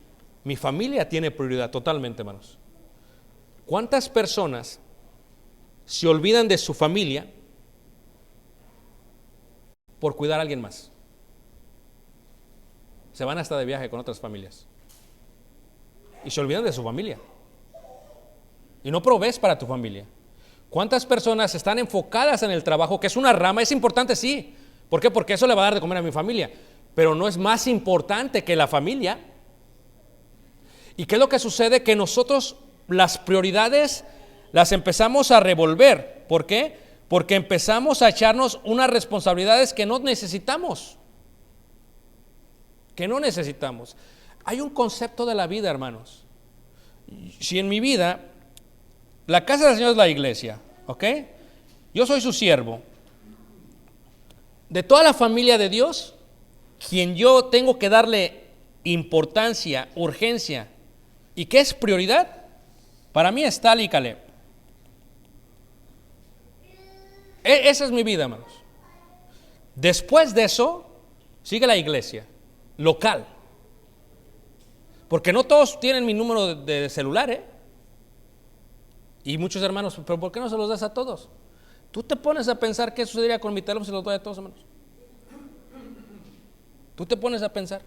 mi familia tiene prioridad totalmente, hermanos. ¿Cuántas personas se olvidan de su familia por cuidar a alguien más? Se van hasta de viaje con otras familias y se olvidan de su familia y no provees para tu familia. ¿Cuántas personas están enfocadas en el trabajo, que es una rama? Es importante, sí. ¿Por qué? Porque eso le va a dar de comer a mi familia, pero no es más importante que la familia. ¿Y qué es lo que sucede? Que nosotros las prioridades las empezamos a revolver. ¿Por qué? Porque empezamos a echarnos unas responsabilidades que no necesitamos. Hay un concepto de la vida, hermanos. Si en mi vida, la casa del Señor es la iglesia, ¿ok? Yo soy su siervo. De toda la familia de Dios, quien yo tengo que darle importancia, urgencia, ¿y qué es prioridad? Para mí es Tali y Caleb. Esa es mi vida, hermanos. Después de eso, sigue la iglesia local. Porque no todos tienen mi número de celular, Y muchos hermanos, ¿pero por qué no se los das a todos? Tú te pones a pensar qué sucedería con mi teléfono si los doy a todos, hermanos. Tú te pones a pensar.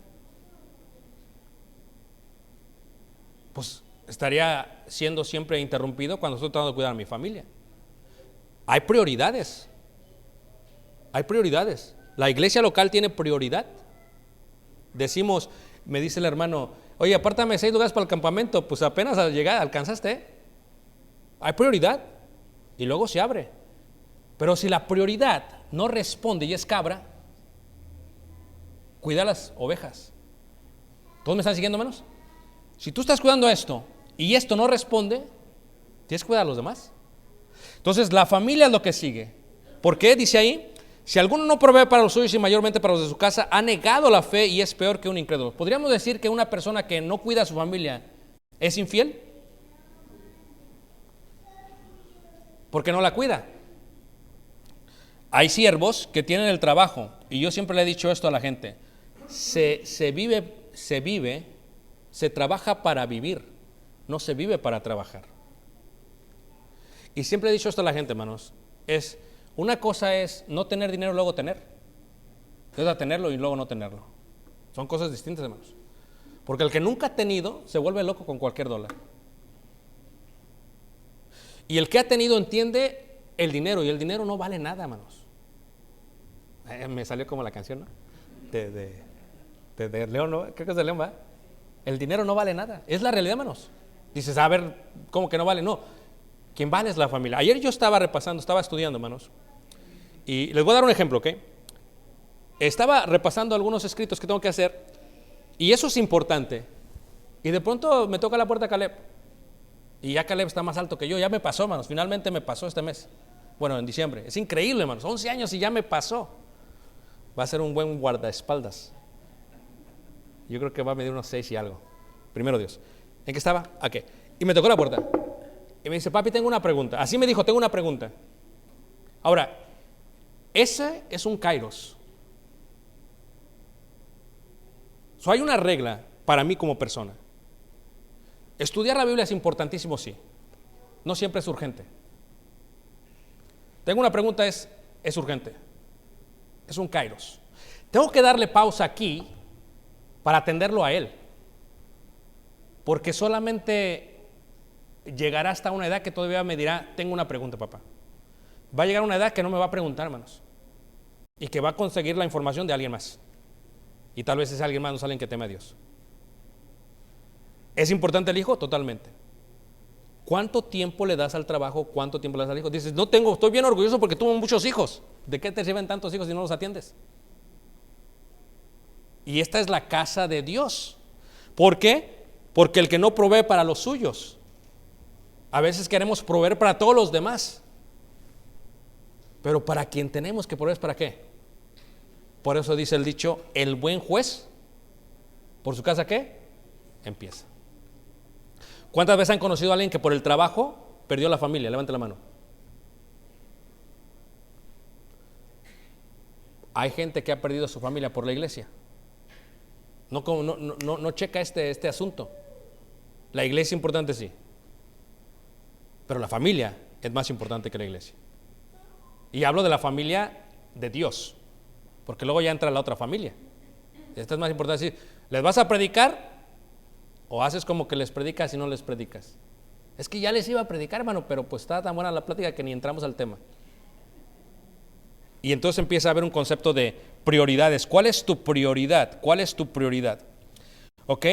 Pues estaría siendo siempre interrumpido cuando estoy tratando de cuidar a mi familia. Hay prioridades. La iglesia local tiene prioridad. Decimos, me dice el hermano, oye, apártame 6 lugares para el campamento. Pues apenas al llegar alcanzaste. Hay prioridad y luego se abre. Pero si la prioridad no responde y es cabra, cuida las ovejas. ¿Todos me están siguiendo, menos? Si tú estás cuidando esto y esto no responde, tienes que cuidar a los demás. Entonces la familia es lo que sigue. ¿Por qué? Dice ahí, si alguno no provee para los suyos y mayormente para los de su casa, ha negado la fe y es peor que un incrédulo. ¿Podríamos decir que una persona que no cuida a su familia es infiel? Porque no la cuida. Hay siervos que tienen el trabajo, y yo siempre le he dicho esto a la gente, se trabaja para vivir, no se vive para trabajar. Y siempre he dicho esto a la gente, hermanos, una cosa es no tener dinero y luego tener, otra tenerlo y luego no tenerlo. Son cosas distintas, hermanos. Porque el que nunca ha tenido se vuelve loco con cualquier dólar. Y el que ha tenido entiende el dinero, y el dinero no vale nada, hermanos. Me salió como la canción, ¿no? De León, ¿no? Creo que es de León, ¿va? El dinero no vale nada, es la realidad, hermanos. Dices, a ver, ¿cómo que no vale? No, quien vale es la familia. Ayer yo estaba estudiando, hermanos, y les voy a dar un ejemplo, ¿ok? Estaba repasando algunos escritos que tengo que hacer, y eso es importante. Y de pronto me toca la puerta Caleb, y ya Caleb está más alto que yo. Ya me pasó, hermanos, finalmente me pasó este mes. Bueno, en diciembre. Es increíble, hermanos, 11 años y ya me pasó. Va a ser un buen guardaespaldas. Yo creo que va a medir unos 6 y algo. Primero Dios. ¿En qué estaba? ¿A qué? Y me tocó la puerta. Y me dice, papi, tengo una pregunta. Así me dijo, tengo una pregunta. Ahora, ese es un kairos. Hay una regla para mí como persona. Estudiar la Biblia es importantísimo, sí. No siempre es urgente. Tengo una pregunta, es urgente. Es un kairos. Tengo que darle pausa aquí para atenderlo a él. Porque solamente llegará hasta una edad que todavía me dirá, tengo una pregunta, papá. Va a llegar una edad que no me va a preguntar, hermanos. Y que va a conseguir la información de alguien más. Y tal vez ese alguien más no es alguien que teme a Dios. ¿Es importante el hijo? Totalmente. ¿Cuánto tiempo le das al trabajo? ¿Cuánto tiempo le das al hijo? Dices, estoy bien orgulloso porque tuvo muchos hijos. ¿De qué te sirven tantos hijos si no los atiendes? Y esta es la casa de Dios. ¿Por qué? Porque el que no provee para los suyos. A veces queremos proveer para todos los demás. Pero para quien tenemos que proveer, ¿para qué? Por eso dice el dicho, el buen juez, ¿por su casa qué? Empieza. ¿Cuántas veces han conocido a alguien que por el trabajo perdió la familia? Levante la mano. Hay gente que ha perdido a su familia por la iglesia. No checa este asunto. La iglesia es importante, sí, pero la familia es más importante que la iglesia. Y hablo de la familia de Dios, porque luego ya entra la otra familia. Esta es más importante. Decir, ¿les vas a predicar? ¿O haces como que les predicas y no les predicas? Es que ya les iba a predicar, hermano, pero pues está tan buena la plática que ni entramos al tema. Y entonces empieza a haber un concepto de prioridades. ¿Cuál es tu prioridad? ¿Cuál es tu prioridad? ¿Ok?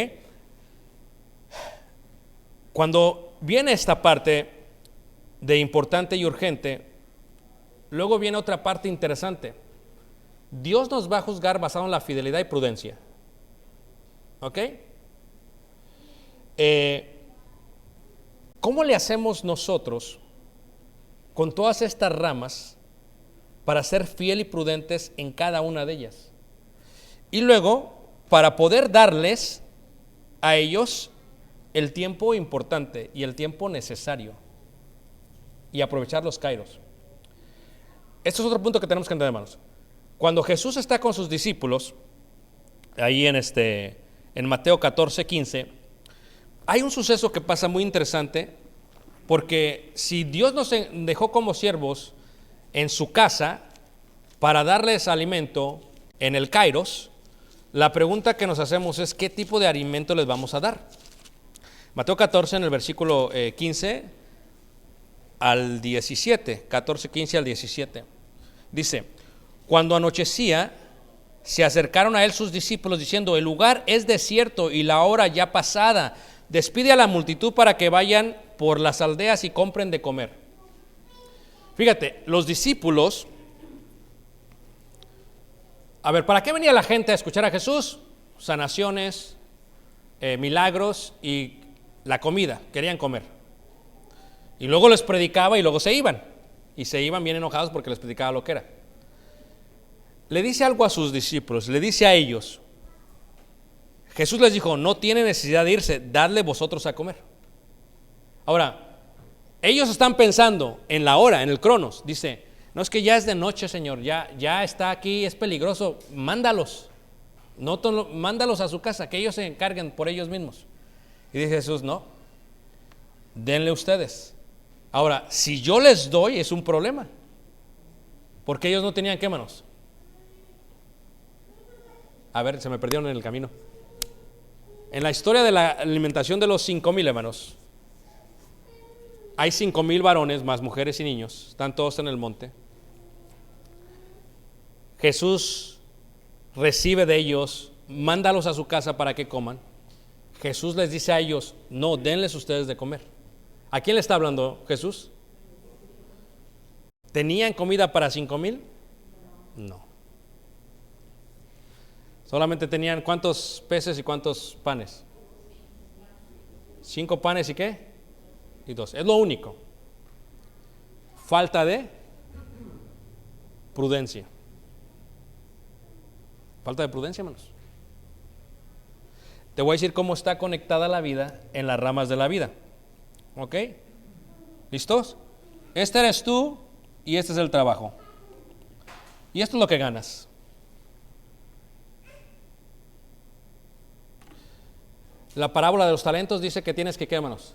Cuando viene esta parte, de importante y urgente, luego viene otra parte interesante. Dios nos va a juzgar basado en la fidelidad y prudencia. ¿Ok? ¿Cómo le hacemos nosotros con todas estas ramas para ser fiel y prudentes en cada una de ellas? Y luego, para poder darles a ellos el tiempo importante y el tiempo necesario y aprovechar los kairos. Esto es otro punto que tenemos que entender, hermanos. Cuando Jesús está con sus discípulos, ahí en Mateo 14:15, hay un suceso que pasa muy interesante, porque si Dios nos dejó como siervos en su casa para darles alimento en el kairos, la pregunta que nos hacemos es: ¿qué tipo de alimento les vamos a dar? Mateo 14, en el versículo 15 al 17, 14, 15 al 17, dice: cuando anochecía, se acercaron a él sus discípulos diciendo: el lugar es desierto y la hora ya pasada. Despide a la multitud para que vayan por las aldeas y compren de comer. Fíjate, los discípulos, a ver, ¿para qué venía la gente a escuchar a Jesús? Sanaciones, milagros y la comida, querían comer. Y luego les predicaba y luego se iban. Y se iban bien enojados porque les predicaba lo que era. Le dice algo a sus discípulos, le dice a ellos. Jesús les dijo: no tiene necesidad de irse, dadle vosotros a comer. Ahora, ellos están pensando en la hora, en el cronos. Dice: no, es que ya es de noche, Señor, ya está aquí, es peligroso, mándalos. Mándalos a su casa, que ellos se encarguen por ellos mismos. Y dice Jesús: no, denle ustedes. Ahora, si yo les doy, es un problema, porque ellos no tenían qué, manos. A ver, se me perdieron en el camino. En la historia de la alimentación de los 5,000, hermanos, hay 5,000 varones más mujeres y niños, están todos en el monte. Jesús recibe de ellos, mándalos a su casa para que coman. Jesús les dice a ellos: no, denles ustedes de comer. ¿A quién le está hablando Jesús? ¿Tenían comida para 5,000? No. Solamente tenían ¿cuántos peces y cuántos panes? 5 panes y ¿qué? Y 2. Es lo único. Falta de prudencia. Falta de prudencia, hermanos. Te voy a decir cómo está conectada la vida en las ramas de la vida. ¿Ok? ¿Listos? Este eres tú y este es el trabajo. Y esto es lo que ganas. La parábola de los talentos dice que tienes que, ¿qué, hermanos?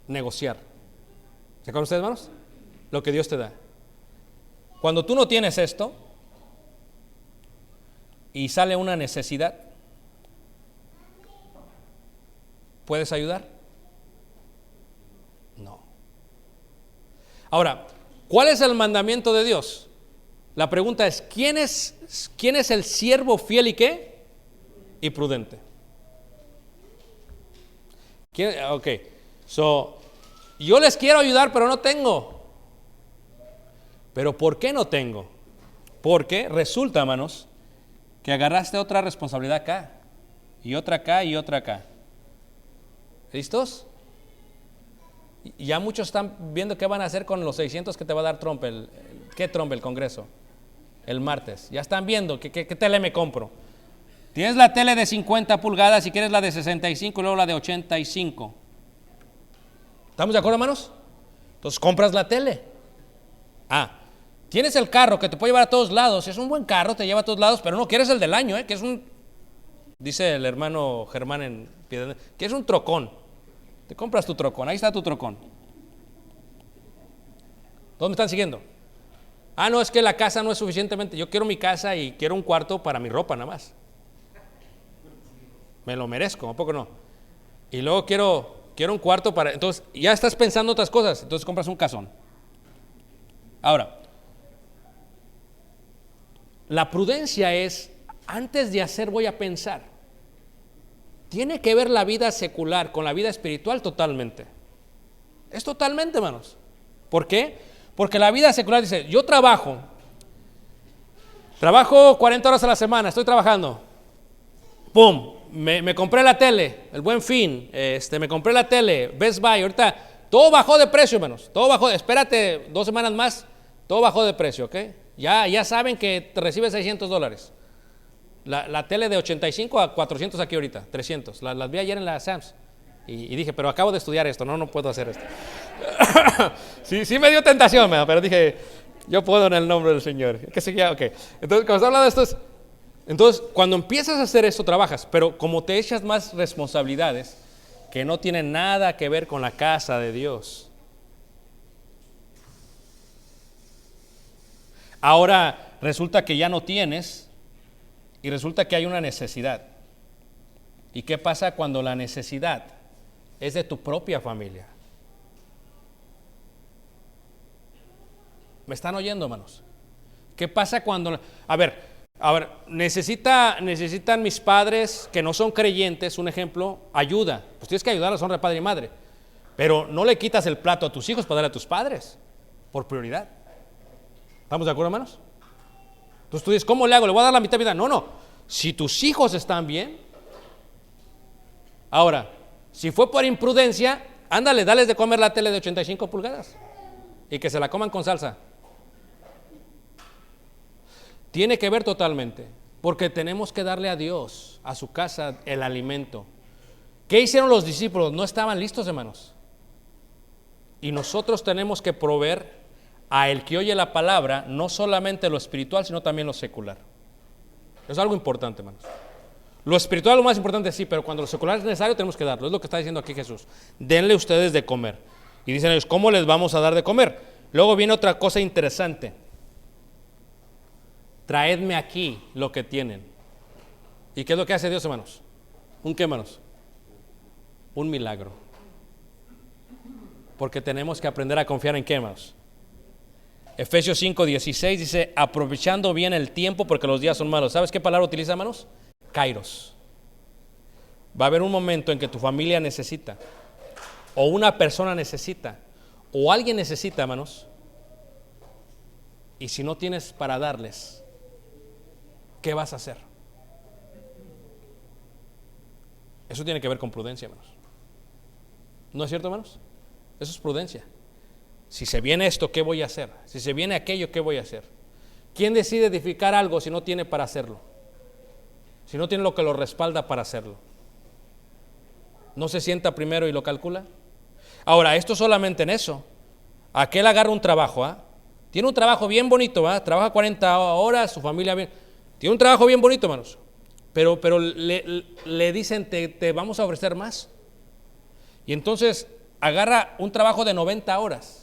Negociar. ¿Se acuerdan ustedes, hermanos? Lo que Dios te da. Cuando tú no tienes esto y sale una necesidad, ¿puedes ayudar? No. Ahora, ¿cuál es el mandamiento de Dios? La pregunta es: ¿quién es el siervo fiel y qué? Y prudente. Ok, yo les quiero ayudar, pero no tengo. ¿Pero por qué no tengo? Porque resulta, hermanos, que agarraste otra responsabilidad acá, y otra acá, y otra acá. ¿Listos? Y ya muchos están viendo qué van a hacer con los 600 que te va a dar Trump, ¿qué Trump? El Congreso, el martes. Ya están viendo qué tele me compro. Tienes la tele de 50 pulgadas, si quieres la de 65 y luego la de 85. ¿Estamos de acuerdo, hermanos? Entonces compras la tele. Tienes el carro que te puede llevar a todos lados. Es un buen carro, te lleva a todos lados, pero no quieres el del año, que es dice el hermano Germán en Piedad, que es un trocón. Te compras tu trocón, ahí está tu trocón. ¿Todos me están siguiendo? No, es que la casa no es suficientemente. Yo quiero mi casa y quiero un cuarto para mi ropa nada más. Me lo merezco, ¿a poco no? Y luego quiero un cuarto para... Entonces, ya estás pensando otras cosas, entonces compras un casón. Ahora, la prudencia es, antes de hacer voy a pensar. Tiene que ver la vida secular con la vida espiritual totalmente. Es totalmente, hermanos. ¿Por qué? Porque la vida secular dice, yo trabajo 40 horas a la semana, estoy trabajando. ¡Pum! Me compré la tele, el Buen Fin, me compré la tele, Best Buy, ahorita todo bajó de precio, hermanos. Todo bajó, espérate 2 semanas más, todo bajó de precio, ¿ok? Ya saben que te recibe $600. La tele de 85 a 400 aquí ahorita, 300. Las vi ayer en la Sam's. Y dije, pero acabo de estudiar esto, no puedo hacer esto. sí me dio tentación, pero dije, yo puedo en el nombre del Señor. ¿Qué seguía? Ok. Entonces, cuando se habla de esto, entonces, cuando empiezas a hacer esto, trabajas, pero como te echas más responsabilidades que no tienen nada que ver con la casa de Dios. Ahora resulta que ya no tienes y resulta que hay una necesidad. ¿Y qué pasa cuando la necesidad es de tu propia familia? ¿Me están oyendo, hermanos? ¿Qué pasa cuando... A ver, necesitan mis padres que no son creyentes, un ejemplo, ayuda. Pues tienes que ayudarlos, honra de padre y madre. Pero no le quitas el plato a tus hijos para darle a tus padres, por prioridad. ¿Estamos de acuerdo, hermanos? Entonces tú dices, ¿cómo le hago? ¿Le voy a dar la mitad de vida? No. Si tus hijos están bien. Ahora, si fue por imprudencia, ándale, dales de comer la tele de 85 pulgadas y que se la coman con salsa. Tiene que ver totalmente, porque tenemos que darle a Dios, a su casa, el alimento. ¿Qué hicieron los discípulos? No estaban listos, hermanos. Y nosotros tenemos que proveer a el que oye la palabra, no solamente lo espiritual, sino también lo secular. Es algo importante, hermanos. Lo espiritual es lo más importante, sí, pero cuando lo secular es necesario, tenemos que darlo. Es lo que está diciendo aquí Jesús. Denle ustedes de comer. Y dicen ellos, ¿cómo les vamos a dar de comer? Luego viene otra cosa interesante. Traedme aquí lo que tienen. ¿Y qué es lo que hace Dios, hermanos? ¿Un qué, hermanos? Un milagro. Porque tenemos que aprender a confiar en qué, hermanos. Efesios 5:16 dice, aprovechando bien el tiempo porque los días son malos. ¿Sabes qué palabra utiliza, hermanos? Kairos. Va a haber un momento en que tu familia necesita, o una persona necesita, o alguien necesita, hermanos. Y si no tienes para darles, ¿qué vas a hacer? Eso tiene que ver con prudencia, hermanos. ¿No es cierto, hermanos? Eso es prudencia. Si se viene esto, ¿qué voy a hacer? Si se viene aquello, ¿qué voy a hacer? ¿Quién decide edificar algo si no tiene para hacerlo? Si no tiene lo que lo respalda para hacerlo. ¿No se sienta primero y lo calcula? Ahora, esto solamente en eso. Aquel agarra un trabajo, tiene un trabajo bien bonito, trabaja 40 horas, su familia bien. Tiene un trabajo bien bonito, hermanos. Pero le dicen, te vamos a ofrecer más. Y entonces agarra un trabajo de 90 horas.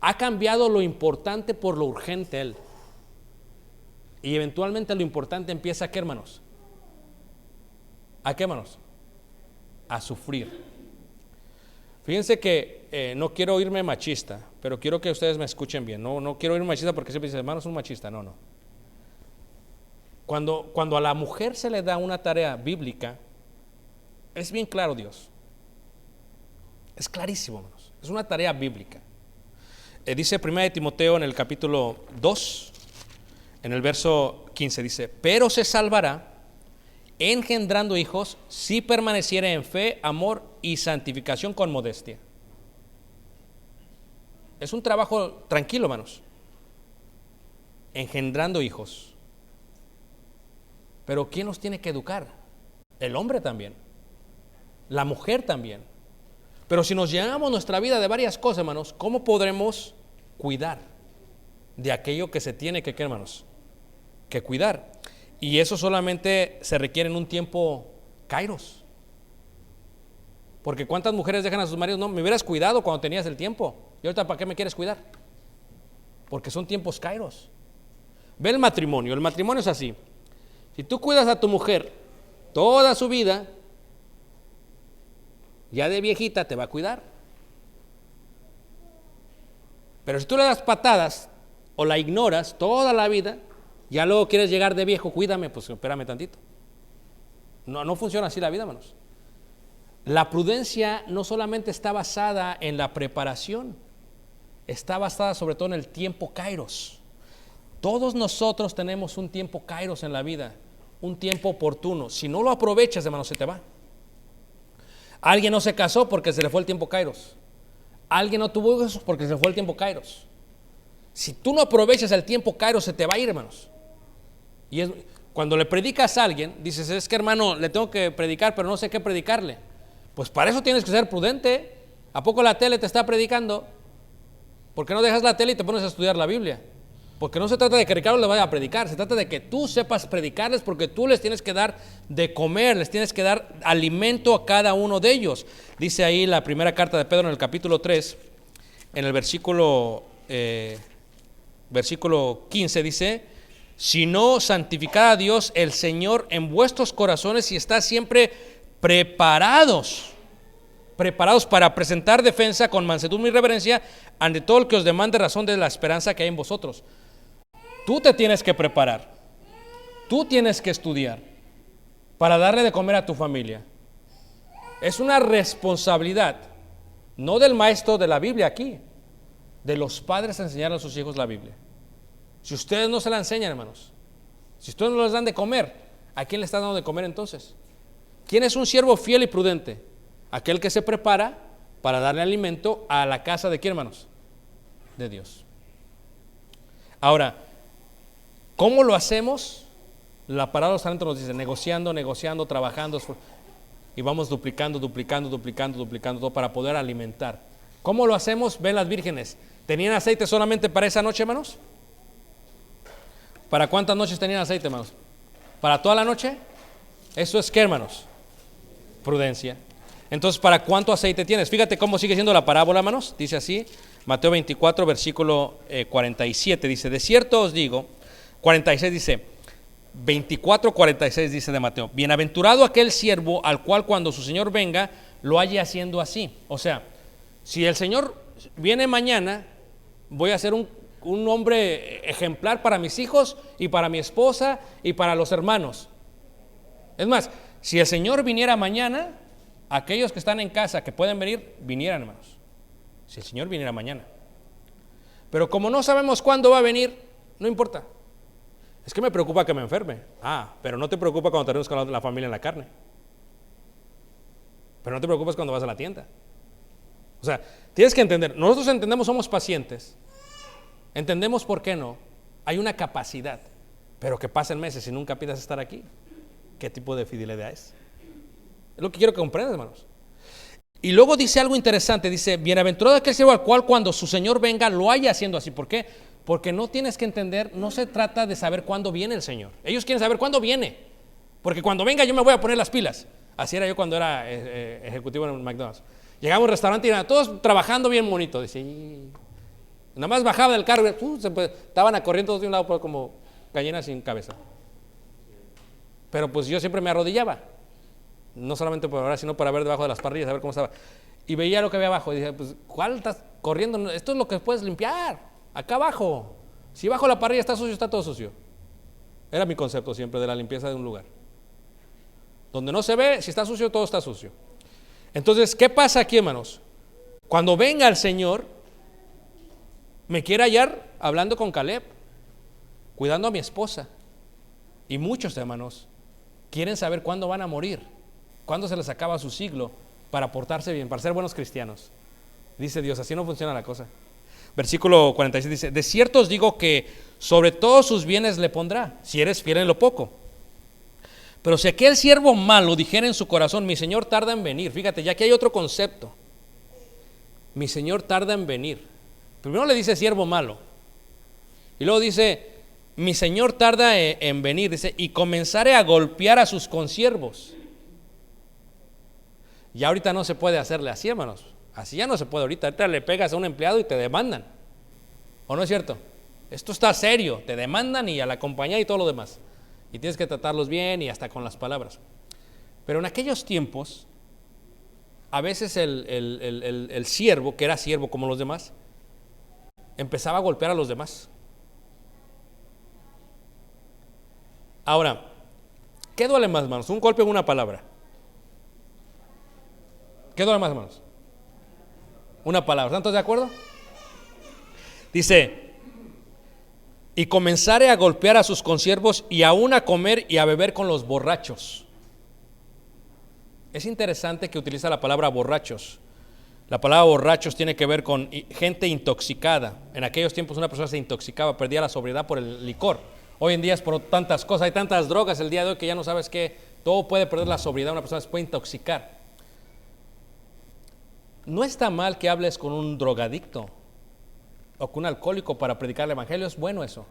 Ha cambiado lo importante por lo urgente él. Y eventualmente lo importante empieza ¿a qué, hermanos? ¿A qué, hermanos? A sufrir. Fíjense que no quiero oírme machista, pero quiero que ustedes me escuchen bien. No quiero oírme machista porque siempre dicen, hermanos, un machista. No. Cuando a la mujer se le da una tarea bíblica, es bien claro Dios. Es clarísimo, hermanos. Es una tarea bíblica. Dice 1 Timoteo en el capítulo 2, en el verso 15, dice, pero se salvará engendrando hijos si permaneciere en fe, amor y santificación con modestia. Es un trabajo tranquilo, hermanos. Engendrando hijos. Pero ¿quién los tiene que educar? El hombre también. La mujer también. Pero si nos llenamos nuestra vida de varias cosas, hermanos, ¿cómo podremos cuidar de aquello que se tiene que, ¿qué, hermanos? Que cuidar? Y eso solamente se requiere en un tiempo kairos. Porque ¿cuántas mujeres dejan a sus maridos? No, me hubieras cuidado cuando tenías el tiempo. ¿Y ahorita para qué me quieres cuidar? Porque son tiempos kairos. Ve el matrimonio. El matrimonio es así. Si tú cuidas a tu mujer toda su vida, ya de viejita te va a cuidar. Pero si tú le das patadas o la ignoras toda la vida, ya luego quieres llegar de viejo, cuídame, pues espérame tantito. No funciona así la vida, hermanos. La prudencia no solamente está basada en la preparación, está basada sobre todo en el tiempo kairos. Todos nosotros tenemos un tiempo kairos en la vida, un tiempo oportuno. Si no lo aprovechas, hermano, se te va. Alguien no se casó porque se le fue el tiempo kairos. Alguien no tuvo hijos porque se le fue el tiempo kairos. Si tú no aprovechas el tiempo kairos, se te va a ir, hermanos. Y cuando le predicas a alguien, dices, es que hermano, le tengo que predicar, pero no sé qué predicarle. Pues para eso tienes que ser prudente. ¿A poco la tele te está predicando? ¿Por qué no dejas la tele y te pones a estudiar la Biblia? Porque no se trata de que Ricardo le vaya a predicar, se trata de que tú sepas predicarles, porque tú les tienes que dar de comer, les tienes que dar alimento a cada uno de ellos. Dice ahí la primera carta de Pedro en el capítulo 3, en el versículo 15, dice: sino santificad a Dios el Señor en vuestros corazones y estad siempre preparados para presentar defensa con mansedumbre y reverencia ante todo el que os demande razón de la esperanza que hay en vosotros. Tú te tienes que preparar, tú tienes que estudiar para darle de comer a tu familia. Es una responsabilidad, no del maestro de la Biblia aquí, de los padres enseñar a sus hijos la Biblia. Si ustedes no se la enseñan, hermanos, si ustedes no les dan de comer, ¿a quién le están dando de comer entonces? ¿Quién es un siervo fiel y prudente? Aquel que se prepara para darle alimento a la casa de quién, hermanos? De Dios. Ahora, ¿cómo lo hacemos? La parábola de los talentos nos dice: negociando, trabajando, y vamos duplicando todo para poder alimentar. ¿Cómo lo hacemos? Ven las vírgenes. ¿Tenían aceite solamente para esa noche, hermanos? ¿Para cuántas noches tenían aceite, hermanos? ¿Para toda la noche? Eso es ¿qué, hermanos? Prudencia. Entonces, ¿para cuánto aceite tienes? Fíjate cómo sigue siendo la parábola, hermanos. Dice así, Mateo 24, versículo 47, dice: de cierto os digo, 46 dice, 24, 46 dice de Mateo: bienaventurado aquel siervo al cual cuando su señor venga lo halle haciendo así. O sea, si el Señor viene mañana, voy a ser un hombre ejemplar para mis hijos y para mi esposa y para los hermanos. Es más, si el Señor viniera mañana, aquellos que están en casa que pueden venir, vinieran, hermanos. Si el Señor viniera mañana. Pero como no sabemos cuándo va a venir, no importa. Es que me preocupa que me enferme. Pero no te preocupa cuando tenemos con la familia en la carne. Pero no te preocupes cuando vas a la tienda. O sea, tienes que entender, nosotros entendemos, somos pacientes. Entendemos por qué no. Hay una capacidad. Pero que pasen meses y nunca pidas estar aquí. ¿Qué tipo de fidelidad es? Es lo que quiero que comprendas, hermanos. Y luego dice algo interesante, dice: bienaventurado aquel siervo al cual cuando su señor venga lo haya haciendo así. ¿Por qué? Porque no tienes que entender, no se trata de saber cuándo viene el Señor. Ellos quieren saber cuándo viene, porque cuando venga yo me voy a poner las pilas. Así era yo cuando era ejecutivo en McDonald's. Llegaba a un restaurante y eran todos trabajando bien bonito. Dice, nada más bajaba del carro, estaban a corriendo de un lado como gallinas sin cabeza. Pero pues yo siempre me arrodillaba. No solamente por ahora, sino para ver debajo de las parrillas, a ver cómo estaba. Y veía lo que había abajo. Y dije, pues, ¿cuál estás corriendo? Esto es lo que puedes limpiar. Acá abajo. Si bajo la parrilla está sucio, está todo sucio. Era mi concepto siempre de la limpieza de un lugar. Donde no se ve, si está sucio, todo está sucio. Entonces, ¿qué pasa aquí, hermanos? Cuando venga el Señor, me quiere hallar hablando con Caleb, cuidando a mi esposa. Y muchos, hermanos, quieren saber cuándo van a morir, cuándo se les acaba su siglo, para portarse bien, para ser buenos cristianos. Dice Dios, así no funciona la cosa. Versículo 46 dice: de cierto os digo que sobre todos sus bienes le pondrá, si eres fiel en lo poco. Pero si aquel siervo malo dijera en su corazón: mi Señor tarda en venir. Fíjate, ya que hay otro concepto. Mi Señor tarda en venir. Primero le dice siervo malo. Y luego dice: mi Señor tarda en venir. Dice: y comenzaré a golpear a sus consiervos. Ya ahorita no se puede hacerle así, hermanos. Así ya no se puede ahorita. Ahorita le pegas a un empleado y te demandan. ¿O no es cierto? Esto está serio. Te demandan y a la compañía y todo lo demás. Y tienes que tratarlos bien y hasta con las palabras. Pero en aquellos tiempos, a veces el siervo, que era siervo como los demás, empezaba a golpear a los demás. Ahora, ¿qué duele más, hermanos? ¿Un golpe o una palabra? ¿Qué duele más, hermanos? Una palabra. ¿Están todos de acuerdo? Dice, y comenzare a golpear a sus consiervos y aún a comer y a beber con los borrachos. Es interesante que utiliza la palabra borrachos. La palabra borrachos tiene que ver con gente intoxicada. En aquellos tiempos una persona se intoxicaba, perdía la sobriedad por el licor. Hoy en día es por tantas cosas, hay tantas drogas el día de hoy que ya no sabes qué, todo puede perder la sobriedad, una persona se puede intoxicar. No está mal que hables con un drogadicto o con un alcohólico para predicar el evangelio, es bueno eso.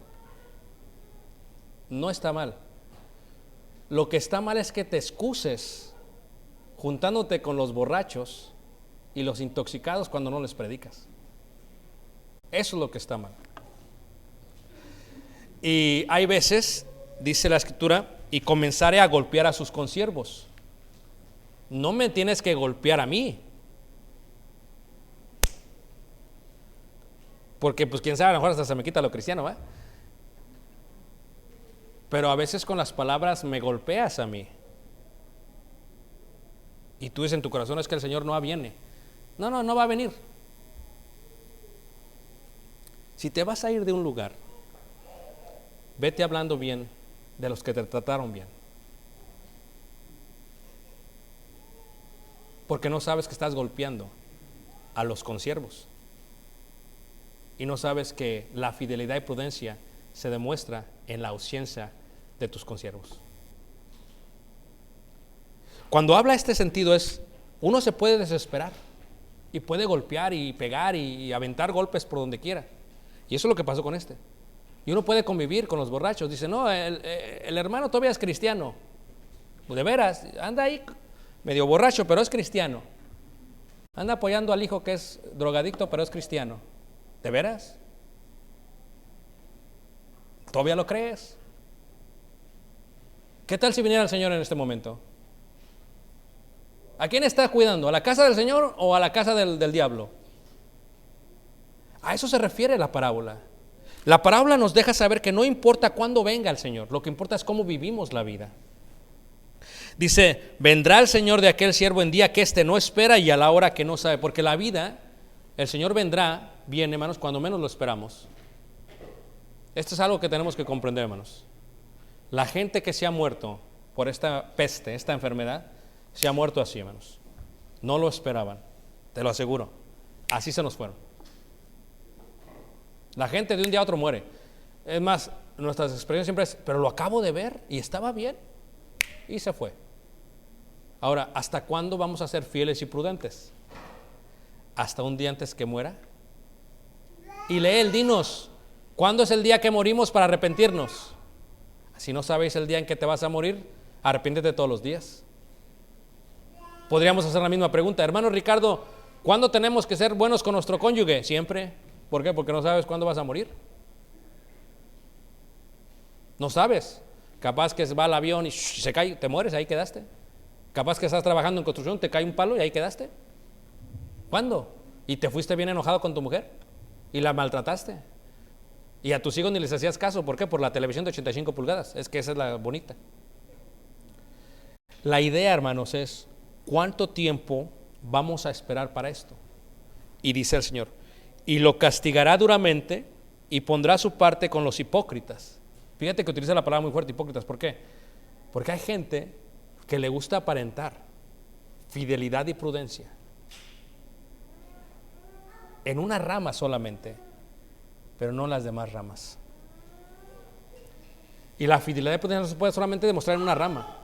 No está mal. Lo que está mal es que te excuses juntándote con los borrachos y los intoxicados cuando no les predicas. Eso es lo que está mal. Y hay veces, dice la escritura, y comenzaré a golpear a sus consiervos. No me tienes que golpear a mí, porque pues quién sabe, a lo mejor hasta se me quita lo cristiano, ¿va? Pero a veces con las palabras me golpeas a mí. Y tú dices en tu corazón, es que el Señor no viene. No va a venir. Si te vas a ir de un lugar, vete hablando bien de los que te trataron bien. Porque no sabes que estás golpeando a los consiervos. Y no sabes que la fidelidad y prudencia se demuestra en la ausencia de tus consiervos. Cuando habla este sentido uno se puede desesperar y puede golpear y pegar y aventar golpes por donde quiera. Y eso es lo que pasó con este. Y uno puede convivir con los borrachos. Dice, no, el hermano todavía es cristiano. De veras, anda ahí medio borracho, pero es cristiano. Anda apoyando al hijo que es drogadicto, pero es cristiano. ¿De veras? ¿Todavía lo crees? ¿Qué tal si viniera el Señor en este momento? ¿A quién está cuidando? ¿A la casa del Señor o a la casa del diablo? A eso se refiere la parábola. La parábola nos deja saber que no importa cuándo venga el Señor, lo que importa es cómo vivimos la vida. Dice, vendrá el Señor de aquel siervo en día que éste no espera y a la hora que no sabe, porque la vida, el Señor viene, hermanos, cuando menos lo esperamos. Esto es algo que tenemos que comprender, hermanos. La gente que se ha muerto por esta peste, esta enfermedad, se ha muerto así, hermanos. No lo esperaban, te lo aseguro. Así se nos fueron. La gente de un día a otro muere. Es más, nuestras expresiones siempre es, pero lo acabo de ver y estaba bien y se fue. Ahora, ¿hasta cuándo vamos a ser fieles y prudentes? ¿Hasta un día antes que muera? Y dinos, ¿cuándo es el día que morimos para arrepentirnos? Si no sabéis el día en que te vas a morir, arrepiéntete todos los días. Podríamos hacer la misma pregunta, hermano Ricardo, ¿cuándo tenemos que ser buenos con nuestro cónyuge? Siempre. ¿Por qué? Porque no sabes cuándo vas a morir. No sabes. Capaz que va el avión y se cae, te mueres, ahí quedaste. Capaz que estás trabajando en construcción, te cae un palo y ahí quedaste. ¿Cuándo? Y te fuiste bien enojado con tu mujer y la maltrataste. Y a tus hijos ni les hacías caso. ¿Por qué? Por la televisión de 85 pulgadas. Es que esa es la bonita. La idea, hermanos, es ¿cuánto tiempo vamos a esperar para esto? Y dice el Señor, y lo castigará duramente y pondrá su parte con los hipócritas. Fíjate que utiliza la palabra muy fuerte, hipócritas. ¿Por qué? Porque hay gente que le gusta aparentar fidelidad y prudencia en una rama solamente, pero no en las demás ramas. Y la fidelidad y prudencia no se puede solamente demostrar en una rama.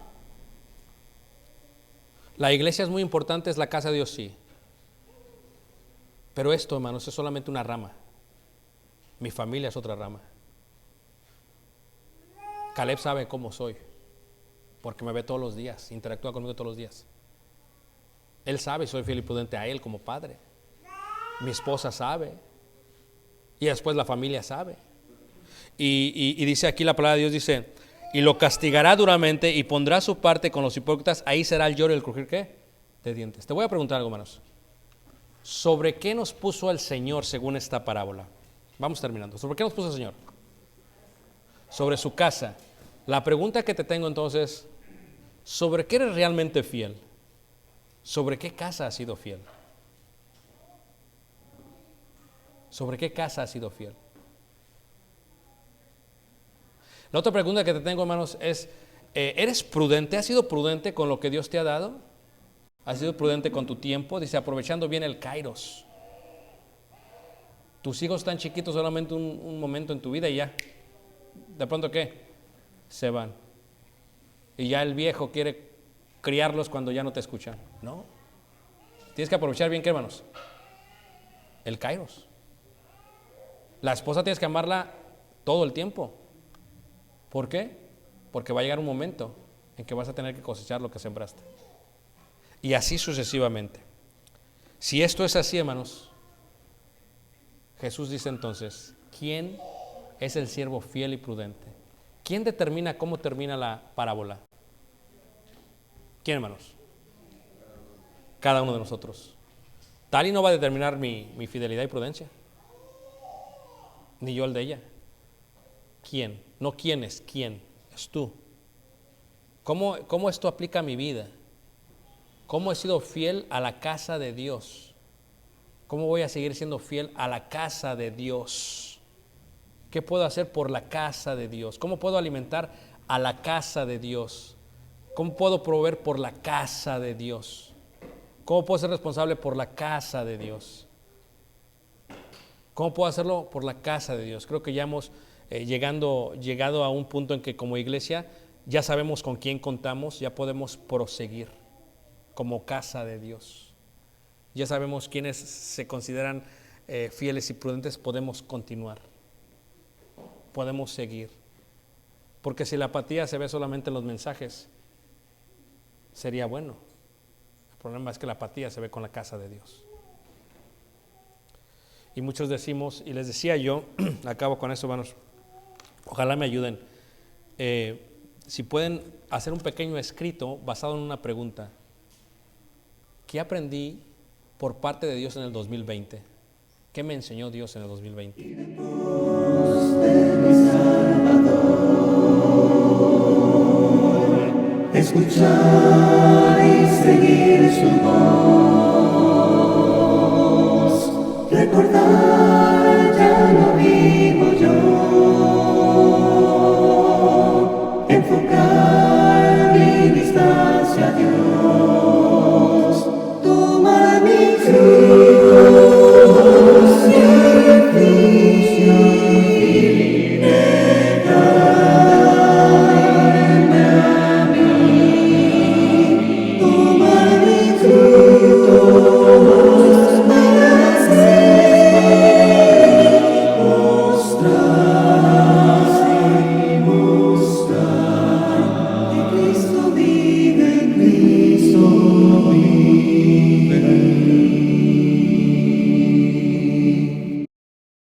La iglesia es muy importante, es la casa de Dios, sí. Pero esto, hermanos, es solamente una rama. Mi familia es otra rama. Caleb sabe cómo soy, porque me ve todos los días, interactúa conmigo todos los días. Él sabe, soy fiel y prudente a él como padre. Mi esposa sabe. Y después la familia sabe. Y dice aquí la palabra de Dios, dice, y lo castigará duramente y pondrá su parte con los hipócritas, ahí será el lloro y el crujir, ¿qué? De dientes. Te voy a preguntar algo, hermanos. ¿Sobre qué nos puso el Señor según esta parábola? Vamos terminando. ¿Sobre qué nos puso el Señor? Sobre su casa. La pregunta que te tengo entonces, ¿sobre qué eres realmente fiel? ¿Sobre qué casa has sido fiel? ¿Sobre qué casa has sido fiel? La otra pregunta que te tengo, hermanos, es, ¿eres prudente? ¿Has sido prudente con lo que Dios te ha dado? ¿Has sido prudente con tu tiempo? Dice, aprovechando bien el kairos. Tus hijos están chiquitos, solamente un momento en tu vida y ya. ¿De pronto qué? Se van. Y ya el viejo quiere criarlos cuando ya no te escuchan. No. Tienes que aprovechar bien, ¿qué, hermanos? El kairos. La esposa tienes que amarla todo el tiempo. ¿Por qué? Porque va a llegar un momento en que vas a tener que cosechar lo que sembraste. Y así sucesivamente. Si esto es así, hermanos, Jesús dice entonces, ¿quién es el siervo fiel y prudente? ¿Quién determina cómo termina la parábola? ¿Quién, hermanos? Cada uno de nosotros. Tali no va a determinar mi fidelidad y prudencia, ni yo el de ella. ¿Quién? No quién es, quién es tú. ¿Cómo esto aplica a mi vida? ¿Cómo he sido fiel a la casa de Dios? ¿Cómo voy a seguir siendo fiel a la casa de Dios? ¿Qué puedo hacer por la casa de Dios? ¿Cómo puedo alimentar a la casa de Dios? ¿Cómo puedo proveer por la casa de Dios? ¿Cómo puedo ser responsable por la casa de Dios? ¿Cómo puedo hacerlo por la casa de Dios? Creo que ya hemos llegado a un punto en que como iglesia ya sabemos con quién contamos, ya podemos proseguir como casa de Dios. Ya sabemos quiénes se consideran fieles y prudentes, podemos continuar, podemos seguir. Porque si la apatía se ve solamente en los mensajes, sería bueno. El problema es que la apatía se ve con la casa de Dios. Y muchos decimos, y les decía yo, acabo con eso, hermanos, ojalá me ayuden. Si pueden hacer un pequeño escrito basado en una pregunta. ¿Qué aprendí por parte de Dios en el 2020? ¿Qué me enseñó Dios en el 2020? Escuchar y seguir su voz, recordar